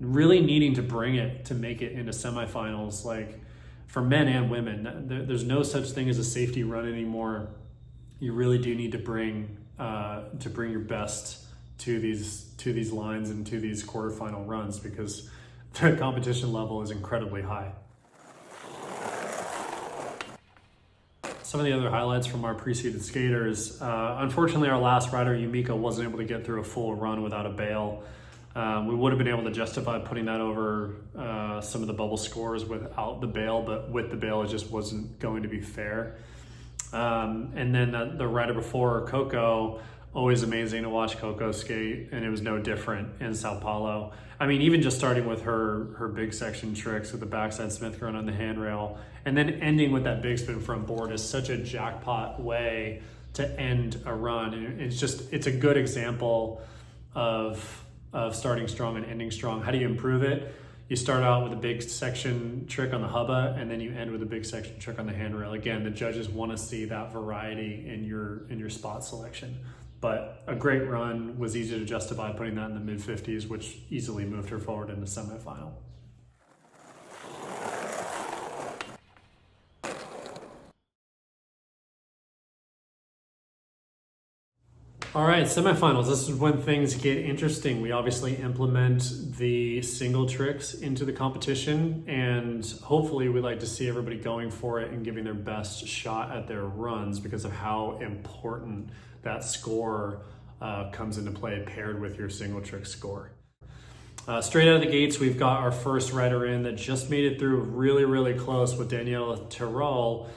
really needing to bring it to make it into semifinals, like for men and women. There's no such thing as a safety run anymore. You really do need to bring your best to these lines and to these quarterfinal runs, because the competition level is incredibly high. Some of the other highlights from our pre-seeded skaters, unfortunately our last rider, Yumika, wasn't able to get through a full run without a bail. We would have been able to justify putting that over some of the bubble scores without the bail, but with the bail it just wasn't going to be fair. And then the rider before, Coco, always amazing to watch Coco skate, and it was no different in Sao Paulo. I mean, even just starting with her big section tricks with the backside Smith grind on the handrail, and then ending with that big spin front board is such a jackpot way to end a run. And it's a good example of starting strong and ending strong. How do you improve it? You start out with a big section trick on the hubba, and then you end with a big section trick on the handrail. Again, the judges want to see that variety in your spot selection. But a great run, was easy to justify putting that in the mid-50s, which easily moved her forward into semifinal. All right, semifinals. This is when things get interesting. We obviously implement the single tricks into the competition, and hopefully we'd like to see everybody going for it and giving their best shot at their runs because of how important that score comes into play paired with your single trick score. Straight out of the gates, we've got our first rider in that just made it through really, really close with Daniela Terrell.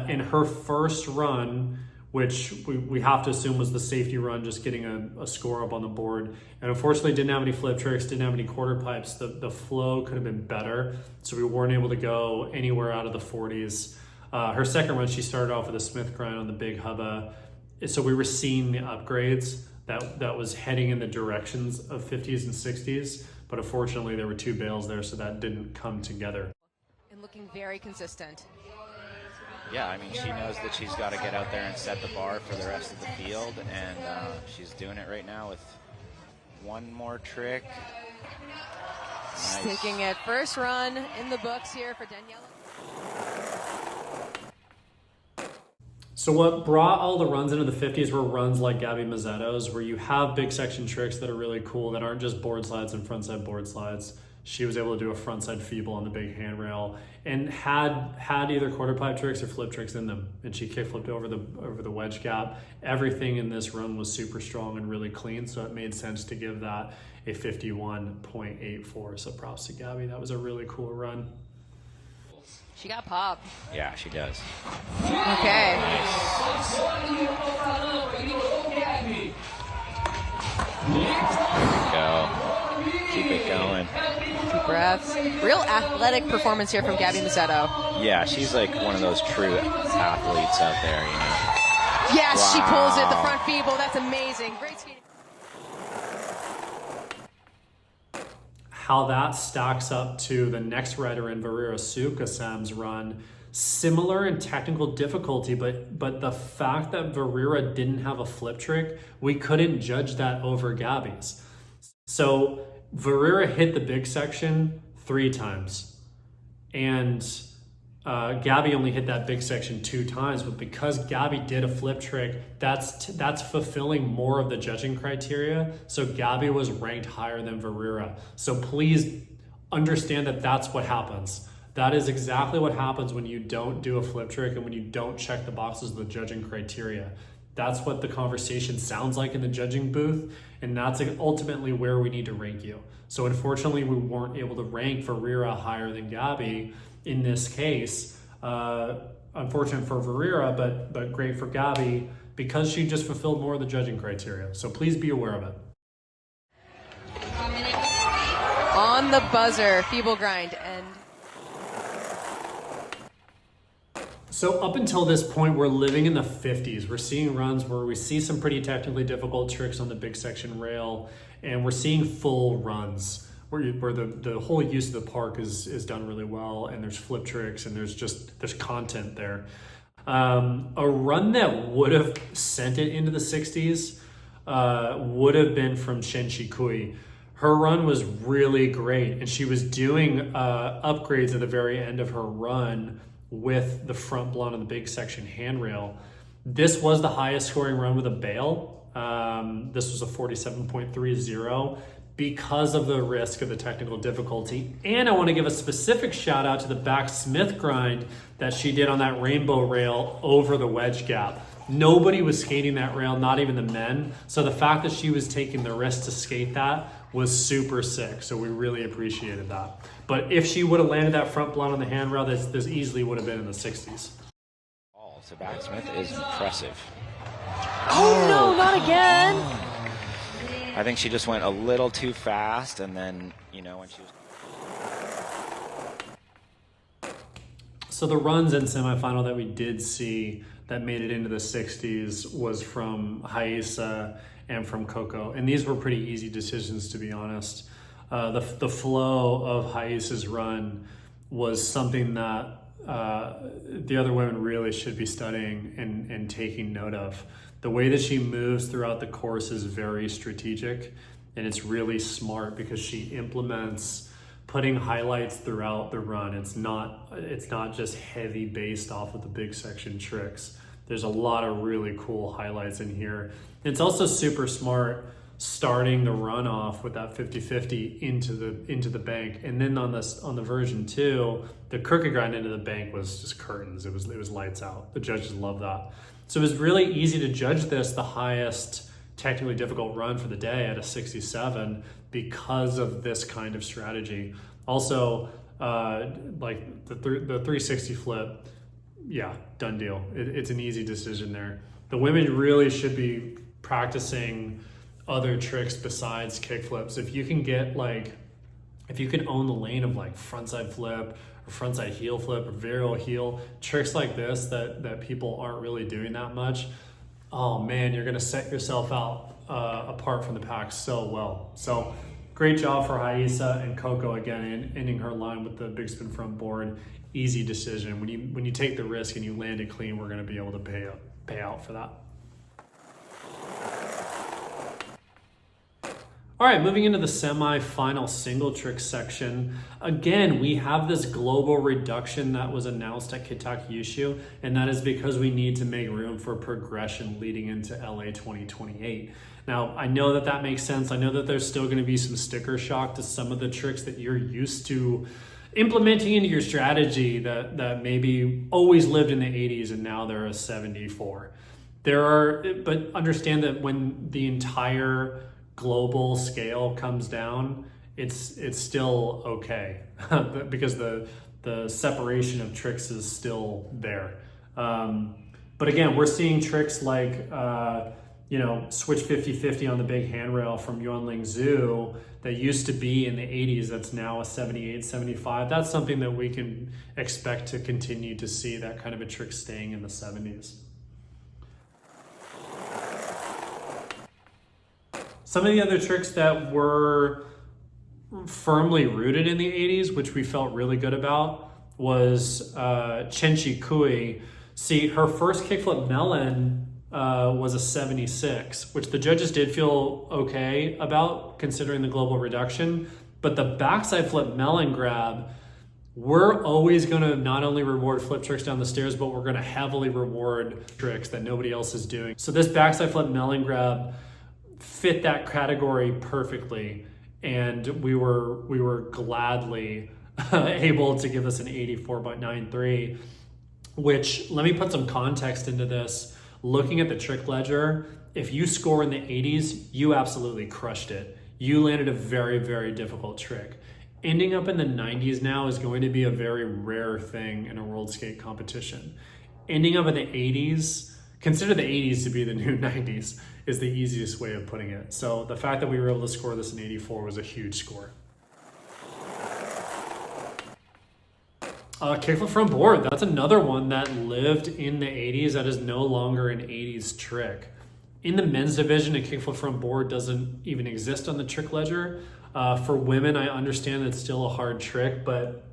In her first run, which we have to assume was the safety run, just getting a score up on the board. And unfortunately didn't have any flip tricks, didn't have any quarter pipes. The flow could have been better, so we weren't able to go anywhere out of the 40s. Her second run, she started off with a Smith grind on the big hubba. So we were seeing the upgrades that was heading in the directions of 50s and 60s, but unfortunately there were two bails there, so that didn't come together. And looking very consistent. Yeah, I mean, she knows that she's got to get out there and set the bar for the rest of the field, and she's doing it right now with one more trick. Nice. Sticking it. First run in the books here for Daniela. So what brought all the runs into the 50s were runs like Gabby Mazzetto's, where you have big section tricks that are really cool, that aren't just board slides and frontside board slides. She was able to do a frontside feeble on the big handrail and had either quarter pipe tricks or flip tricks in them. And she kick flipped over the wedge gap. Everything in this run was super strong and really clean, so it made sense to give that a 51.84. So props to Gabby. That was a really cool run. She got popped. Yeah, she does. Okay. Go. Keep it going. Deep breaths. Real athletic performance here from Gabby Mazzetto. Yeah, she's like one of those true athletes out there, you know. Yes, wow. She pulls it. The front feeble. That's amazing. Great skating. How that stacks up to the next rider in Varira Sukasam's run. Similar in technical difficulty, but the fact that Varira didn't have a flip trick, we couldn't judge that over Gabby's. So Varira hit the big section 3 times, and Gabby only hit that big section 2 times. But because Gabby did a flip trick, that's fulfilling more of the judging criteria. So Gabby was ranked higher than Varira. So please understand that that's what happens. That is exactly what happens when you don't do a flip trick and when you don't check the boxes of the judging criteria. That's what the conversation sounds like in the judging booth, and that's ultimately where we need to rank you. So unfortunately, we weren't able to rank Varira higher than Gabby in this case. Unfortunate for Varira, but great for Gabby because she just fulfilled more of the judging criteria. So please be aware of it. On the buzzer, feeble grind, and so up until this point, we're living in the 50s. We're seeing runs where we see some pretty technically difficult tricks on the big section rail, and we're seeing full runs where the whole use of the park is done really well, and there's flip tricks, and there's content there. A run that would have sent it into the 60s would have been from Shenchi Kui. Her run was really great, and she was doing upgrades at the very end of her run with the front blunt on the big section handrail. This was the highest scoring run with a bail. This was a 47.30 because of the risk of the technical difficulty. And I want to give a specific shout out to the back Smith grind that she did on that rainbow rail over the wedge gap. Nobody was skating that rail, not even the men. So the fact that she was taking the risk to skate that was super sick. So we really appreciated that. But if she would have landed that front blunt on the handrail, this easily would have been in the 60s. Oh, so backsmith is impressive. oh no, not again. I think she just went a little too fast, and then, when she was... So the runs in semifinal that we did see that made it into the 60s was from Haisa and from Coco. And these were pretty easy decisions, to be honest. The flow of Haisa's run was something that the other women really should be studying and taking note of. The way that she moves throughout the course is very strategic, and it's really smart because she implements putting highlights throughout the run. It's not just heavy based off of the big section tricks. There's a lot of really cool highlights in here. It's also super smart starting the run off with that 50-50 into the bank, and then on the version 2, the crooked grind into the bank was just curtains. It was lights out. The judges love that. So it was really easy to judge this the highest technically difficult run for the day at a 67 because of this kind of strategy. Also, like the 360 flip, yeah, done deal. It's an easy decision there. The women really should be practicing other tricks besides kick flips. If you can own the lane of like frontside flip or frontside heel flip or varial heel, tricks like this that people aren't really doing that much, oh man, you're gonna set yourself out apart from the pack so well. So great job for Haisa and Coco again, ending her line with the big spin front board. Easy decision. When you take the risk and you land it clean, we're gonna be able to pay out for that. All right, moving into the semi-final single trick section. Again, we have this global reduction that was announced at Kitaki Yushu, and that is because we need to make room for progression leading into LA 2028. Now, I know that makes sense. I know that there's still gonna be some sticker shock to some of the tricks that you're used to implementing into your strategy that maybe always lived in the 80s and now they're a 74. But understand that when the entire global scale comes down, it's still okay because the separation of tricks is still there. But again, we're seeing tricks like switch 50-50 on the big handrail from Yuanling Zhu that used to be in the 80s, that's now a 78, 75. That's something that we can expect to continue to see, that kind of a trick staying in the 70s. Some of the other tricks that were firmly rooted in the 80s, which we felt really good about, was Chenchi Kui. See, her first kickflip melon was a 76, which the judges did feel okay about considering the global reduction. But the backside flip melon grab, we're always going to not only reward flip tricks down the stairs, but we're going to heavily reward tricks that nobody else is doing. So this backside flip melon grab fit that category perfectly, and we were gladly able to give us an 84.93, which, let me put some context into this. Looking at the trick ledger, if you score in the 80s, you absolutely crushed it. You landed a very, very difficult trick. Ending up in the 90s now is going to be a very rare thing in a world skate competition. Ending up in the 80s, consider the 80s to be the new 90s, is the easiest way of putting it. So the fact that we were able to score this in 84 was a huge score. Kickflip front board, that's another one that lived in the 80s that is no longer an 80s trick. In the men's division, a kickflip front board doesn't even exist on the trick ledger. For women, I understand it's still a hard trick, but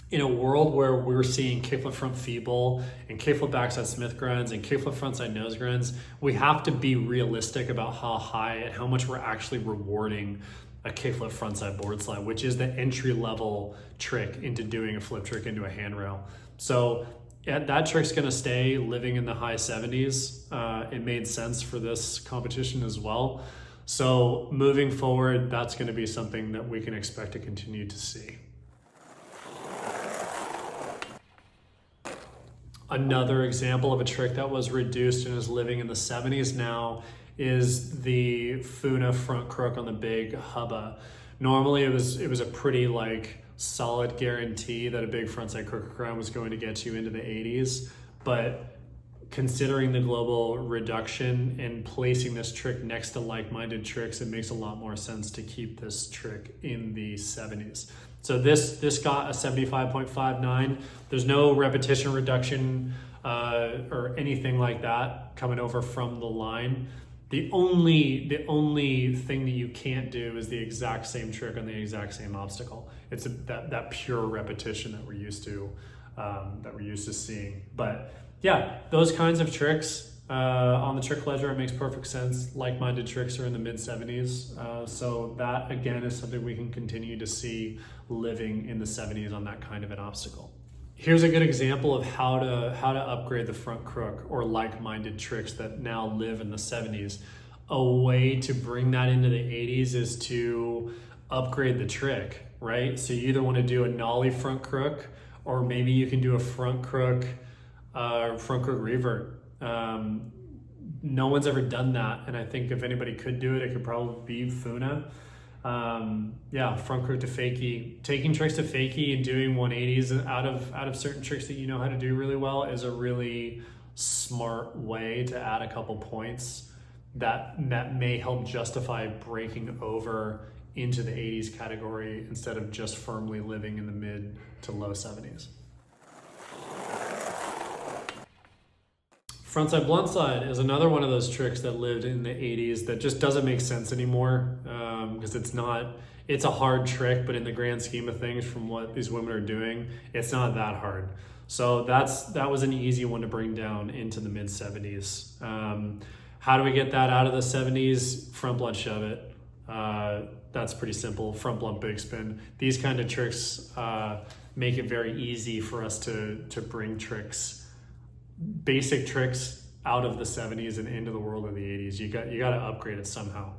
in a world where we're seeing kickflip front feeble and kickflip backside Smith grins and kickflip frontside nose grins, we have to be realistic about how high and how much we're actually rewarding a kickflip frontside board slide, which is the entry level trick into doing a flip trick into a handrail. So that trick's gonna stay living in the high 70s. It made sense for this competition as well. So moving forward, that's gonna be something that we can expect to continue to see. Another example of a trick that was reduced and is living in the 70s now is the Funa front crook on the big hubba. Normally it was a pretty solid guarantee that a big frontside crook grind was going to get you into the 80s, but considering the global reduction and placing this trick next to like-minded tricks, it makes a lot more sense to keep this trick in the 70s. So this got a 75.59. There's no repetition reduction or anything like that coming over from the line. The only thing that you can't do is the exact same trick on the exact same obstacle. It's that pure repetition that we're used to seeing. But yeah, those kinds of tricks on the trick ledger, it makes perfect sense. Like-minded tricks are in the mid-70s. So that, again, is something we can continue to see living in the 70s on that kind of an obstacle. Here's a good example of how to upgrade the front crook or like-minded tricks that now live in the 70s. A way to bring that into the 80s is to upgrade the trick, right? So you either want to do a nollie front crook, or maybe you can do a front crook revert. No one's ever done that, and I think if anybody could do it, it could probably be Funa. Front crook to fakie. Taking tricks to fakie and doing 180s out of certain tricks that you know how to do really well is a really smart way to add a couple points that may help justify breaking over into the 80s category instead of just firmly living in the mid to low 70s. Frontside blindside is another one of those tricks that lived in the 80s that just doesn't make sense anymore because it's a hard trick, but in the grand scheme of things, from what these women are doing, it's not that hard. So that was an easy one to bring down into the mid 70s. How do we get that out of the 70s? Front blunt shove it. That's pretty simple. Front blunt big spin. These kind of tricks make it very easy for us to bring basic tricks out of the 70s and into the world of the 80s. You got to upgrade it somehow.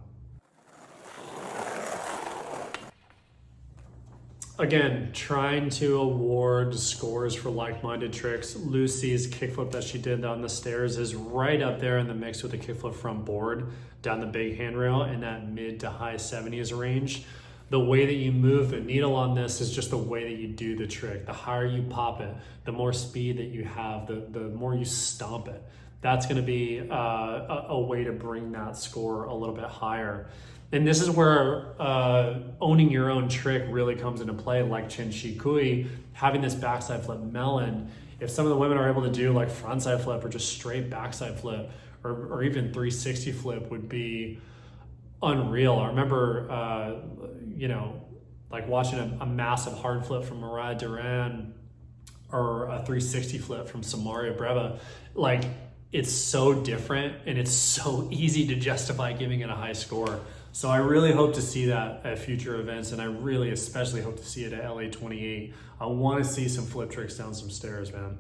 Again, trying to award scores for like-minded tricks. Lucy's kickflip that she did on the stairs is right up there in the mix with the kickflip front board down the big handrail in that mid to high 70s range. The way that you move the needle on this is just the way that you do the trick. The higher you pop it, the more speed that you have, the more you stomp it. That's going to be a way to bring that score a little bit higher. And this is where owning your own trick really comes into play, like Chin Shi Kui, having this backside flip melon. If some of the women are able to do like frontside flip or just straight backside flip or even 360 flip would be unreal. I remember, like watching a massive hard flip from Mariah Duran or a 360 flip from Samaria Breva. Like, it's so different and it's so easy to justify giving it a high score. So I really hope to see that at future events, and I really especially hope to see it at LA 28. I want to see some flip tricks down some stairs, man.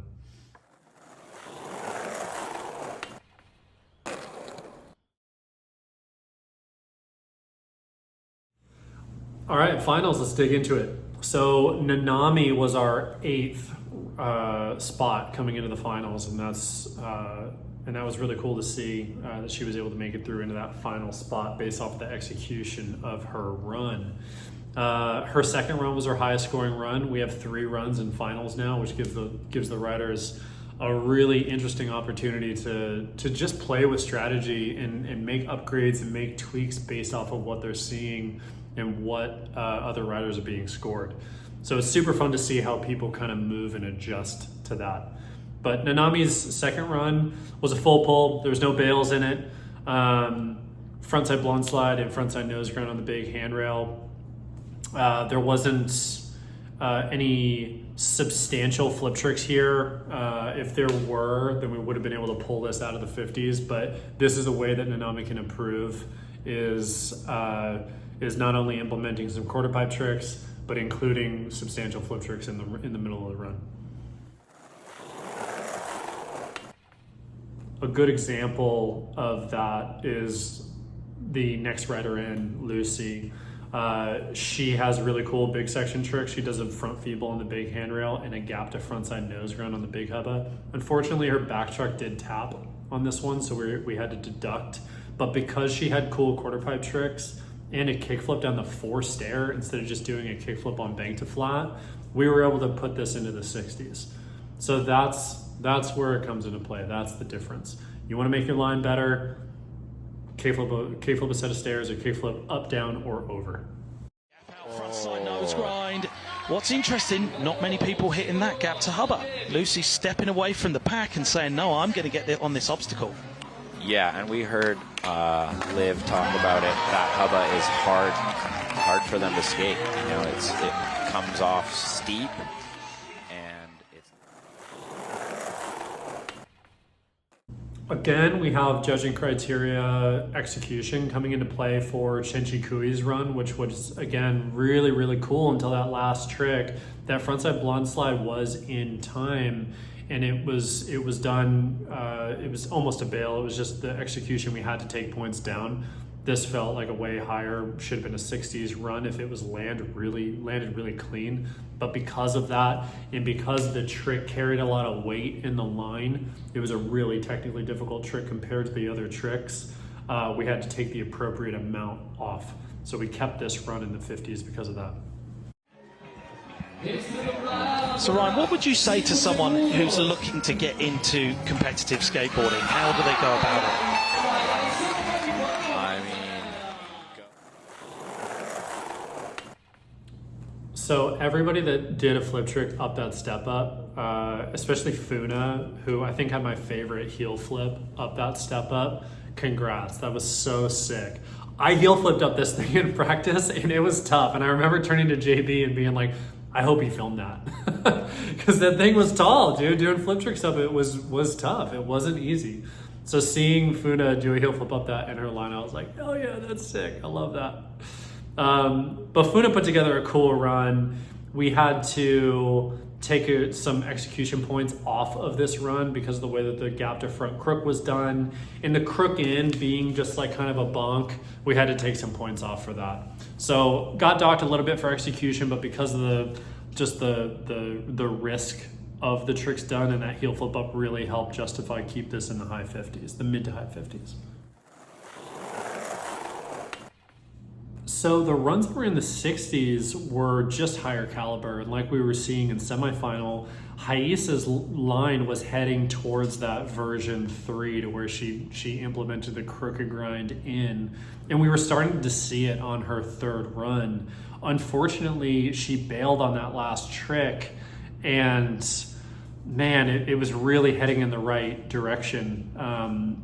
All right, finals, let's dig into it. So Nanami was our 8th spot coming into the finals, and that was really cool to see that she was able to make it through into that final spot based off the execution of her run. Her second run was her highest scoring run. We have 3 runs in finals now, which gives the riders a really interesting opportunity to just play with strategy and make upgrades and make tweaks based off of what they're seeing and what other riders are being scored. So it's super fun to see how people kind of move and adjust to that. But Nanami's second run was a full pull. There was no bails in it. Frontside blonde slide and frontside nose grind on the big handrail. There wasn't any substantial flip tricks here. If there were, then we would have been able to pull this out of the 50s. But this is a way that Nanami can improve, is not only implementing some quarter pipe tricks, but including substantial flip tricks in the middle of the run. A good example of that is the next rider in, Lucy. She has a really cool big section trick. She does a front feeble on the big handrail and a gap to frontside nose grind on the big hubba. Unfortunately, her back truck did tap on this one, so we had to deduct. But because she had cool quarter pipe tricks and a kickflip down the 4 stair instead of just doing a kickflip on bank to flat, we were able to put this into the 60s. So that's where it comes into play. That's the difference. You want to make your line better, kickflip a set of stairs, or kickflip up, down, or over. Front side nose grind. What's interesting, not many people hitting that gap to hubba. Lucy stepping away from the pack and saying, no, I'm going to get it on this obstacle. Yeah, and we heard Liv talk about it. That hubba is hard for them to skate. You know, it comes off steep, and it's... Again, we have judging criteria execution coming into play for Shenchi Kui's run, which was, again, really, really cool until that last trick. That frontside blonde slide was in time, and it was done, it was almost a bail. It was just the execution, we had to take points down. This felt like a way higher, should have been a 60s run if it was landed really clean. But because of that, and because the trick carried a lot of weight in the line, it was a really technically difficult trick compared to the other tricks. We had to take the appropriate amount off. So we kept this run in the 50s because of that. So Ryan, what would you say to someone who's looking to get into competitive skateboarding? How do they go about I mean, So everybody that did a flip trick up that step up, especially Funa, who I think had my favorite heel flip up that step up, congrats, that was so sick. I heel flipped up this thing in practice and it was tough. And I remember turning to JB and being like, I hope he filmed that. Because that thing was tall, dude. Doing flip tricks up it was tough. It wasn't easy. So seeing Funa do a heel flip up that in her line, I was like, oh yeah, that's sick. I love that. But Funa put together a cool run. We had to take some execution points off of this run because of the way that the gap to front crook was done. And the crook in being just like kind of a bonk, we had to take some points off for that. So got docked a little bit for execution, but because of the risk of the tricks done and that heel flip up really helped justify keep this in the high 50s, the mid to high 50s. So the runs that were in the 60s were just higher caliber, and like we were seeing in semifinal, Haisa's line was heading towards that version 3 to where she implemented the crooked grind in, and we were starting to see it on her third run. Unfortunately, she bailed on that last trick, and man, it was really heading in the right direction.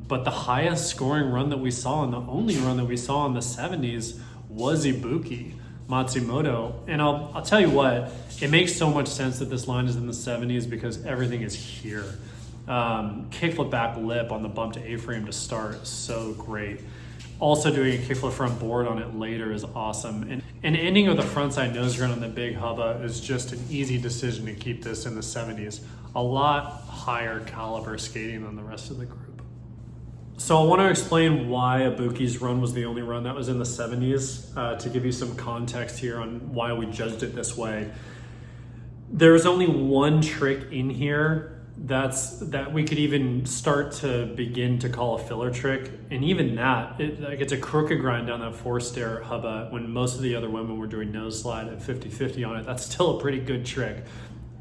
But the highest scoring run that we saw, and the only run that we saw in the 70s, was Ibuki Matsumoto. And I'll tell you what, it makes so much sense that this line is in the 70s because everything is here. Kickflip back lip on the bump to A-frame to start, so great. Also doing a kickflip front board on it later is awesome. And ending with a frontside nose grind on the big hubba is just an easy decision to keep this in the 70s. A lot higher caliber skating than the rest of the group. So I want to explain why Ibuki's run was the only run that was in the 70s, to give you some context here on why we judged it this way. There's only one trick in here that we could even start to begin to call a filler trick, and even that, it's a crooked grind down that 4-stair hubba when most of the other women were doing nose slide at 50-50 on it. That's still a pretty good trick.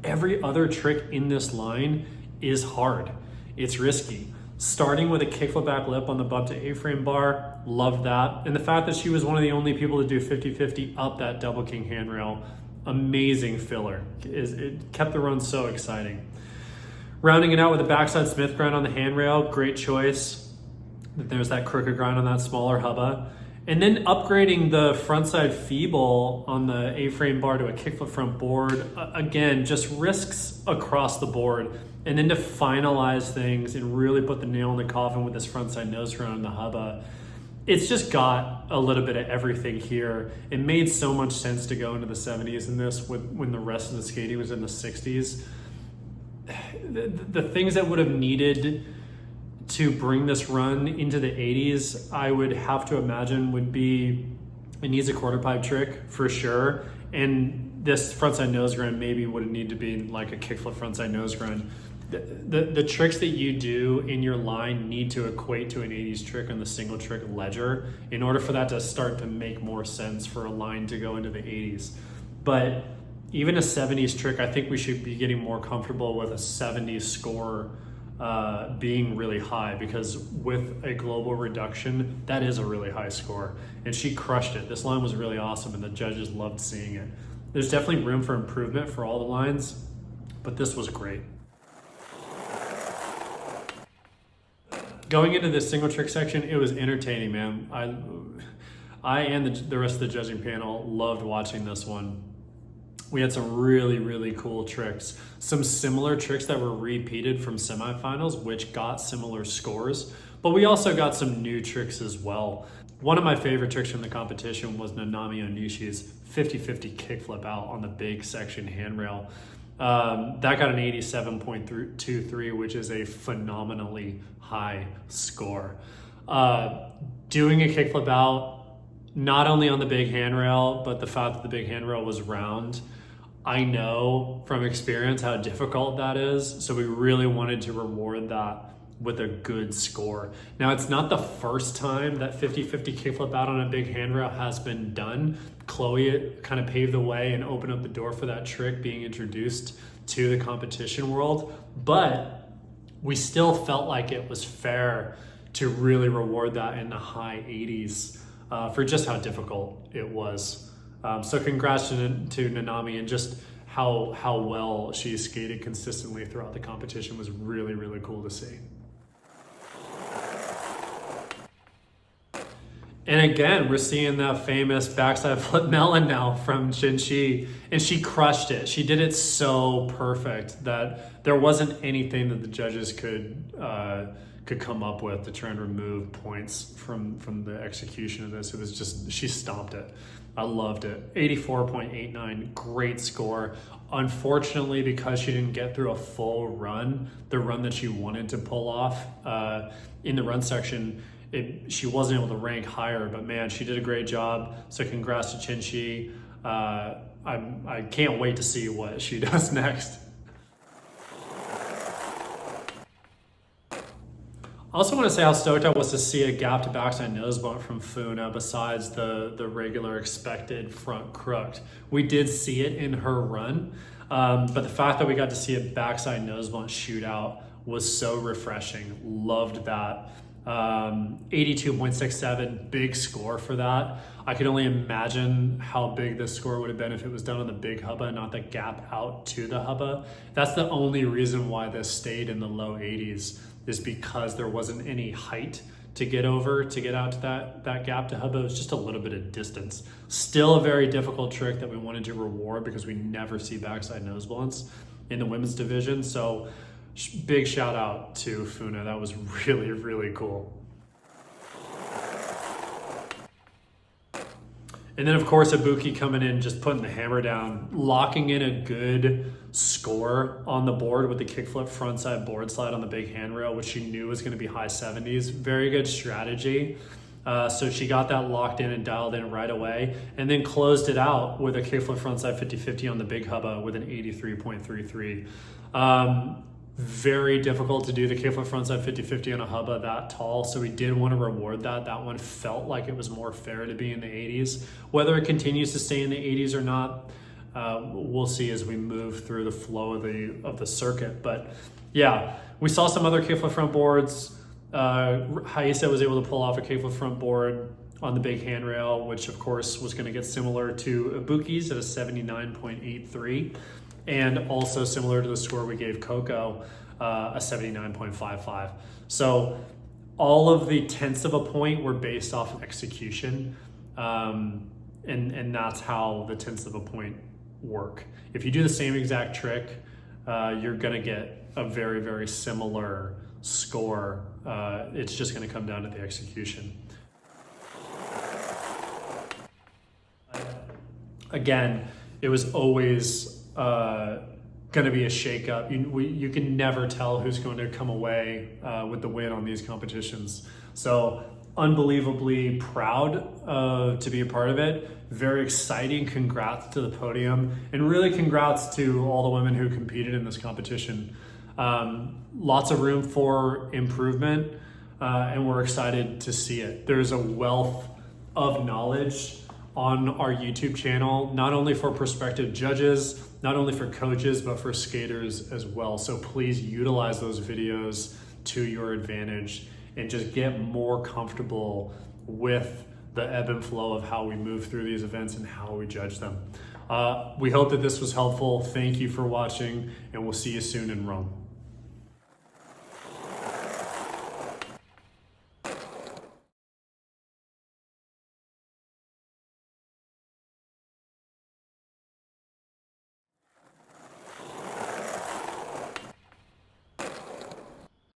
Every other trick in this line is hard. It's risky. Starting with a kickflip back lip on the bump to A-frame bar, loved that. And the fact that she was one of the only people to do 50-50 up that double king handrail, amazing filler. It kept the run so exciting. Rounding it out with a backside Smith grind on the handrail, great choice. There's that crooked grind on that smaller hubba. And then upgrading the frontside feeble on the A-frame bar to a kickflip front board, again, just risks across the board. And then to finalize things and really put the nail in the coffin with this frontside nose grind on the hubba, it's just got a little bit of everything here. It made so much sense to go into the 70s in this when the rest of the skating was in the 60s. The things that would have needed to bring this run into the 80s, I would have to imagine would be, it needs a quarter pipe trick for sure. And this frontside nose grind maybe would need to be like a kickflip frontside nose grind. The tricks that you do in your line need to equate to an 80s trick on the single trick ledger in order for that to start to make more sense for a line to go into the 80s. But even a 70s trick, I think we should be getting more comfortable with a 70s score being really high, because with a global reduction, that is a really high score. And she crushed it. This line was really awesome and the judges loved seeing it. There's definitely room for improvement for all the lines, but this was great. Going into this single trick section, it was entertaining, man. I and the rest of the judging panel loved watching this one. We had some really, really cool tricks. Some similar tricks that were repeated from semifinals, which got similar scores, but we also got some new tricks as well. One of my favorite tricks from the competition was Nanami Onishi's 50-50 kickflip out on the big section handrail. That got an 87.23, which is a phenomenally high score. Doing a kickflip out, not only on the big handrail, but the fact that the big handrail was round, I know from experience how difficult that is. So we really wanted to reward that with a good score. Now, it's not the first time that 50-50 kickflip out on a big handrail has been done. Chloe kind of paved the way and opened up the door for that trick being introduced to the competition world, but we still felt like it was fair to really reward that in the high 80s for just how difficult it was. So congrats to Nanami, and just how well she skated consistently throughout the competition was really, really cool to see. And again, we're seeing the famous backside flip melon now from Jinshi, and she crushed it. She did it so perfect that there wasn't anything that the judges could come up with to try and remove points from the execution of this. It was just, she stomped it. I loved it. 84.89, great score. Unfortunately, because she didn't get through a full run, the run that she wanted to pull off in the run section, she wasn't able to rank higher, but man, she did a great job. So congrats to Jinshi. I can't wait to see what she does next. I also want to say how stoked I was to see a gap to backside nose blunt from Funa besides the regular expected front crooked. We did see it in her run, but the fact that we got to see a backside nose blunt shootout was so refreshing. Loved that. 82.67, big score for that. I could only imagine how big this score would have been if it was done on the big hubba, not the gap out to the hubba. That's the only reason why this stayed in the low 80s, is because there wasn't any height to get over to get out to that gap to hubba. It was just a little bit of distance. Still a very difficult trick that we wanted to reward because we never see backside nose blunts in the women's division. So big shout out to Funa. That was really, really cool. And then of course Ibuki coming in, just putting the hammer down, locking in a good score on the board with the kickflip frontside board slide on the big handrail, which she knew was gonna be high 70s. Very good strategy. So she got that locked in and dialed in right away, and then closed it out with a kickflip frontside 50-50 on the big hubba with an 83.33. Very difficult to do the kickflip frontside 50-50 on a hubba that tall, so we did want to reward that. That one felt like it was more fair to be in the 80s. Whether it continues to stay in the 80s or not, we'll see as we move through the flow of the circuit. But yeah, we saw some other kickflip front boards. Haisa was able to pull off a kickflip front board on the big handrail, which of course was going to get similar to Ibuki's at a 79.83. And also similar to the score we gave Coco, a 79.55. So all of the tenths of a point were based off of execution. And that's how the tenths of a point work. If you do the same exact trick, you're gonna get a very, very similar score. It's just gonna come down to the execution. Again, it was always going to be a shakeup. You can never tell who's going to come away with the win on these competitions. So unbelievably proud to be a part of it. Very exciting. Congrats to the podium, and really congrats to all the women who competed in this competition. Lots of room for improvement, and we're excited to see it. There's a wealth of knowledge on our YouTube channel, not only for prospective judges, not only for coaches, but for skaters as well. So please utilize those videos to your advantage and just get more comfortable with the ebb and flow of how we move through these events and how we judge them. We hope that this was helpful. Thank you for watching, and we'll see you soon in Rome.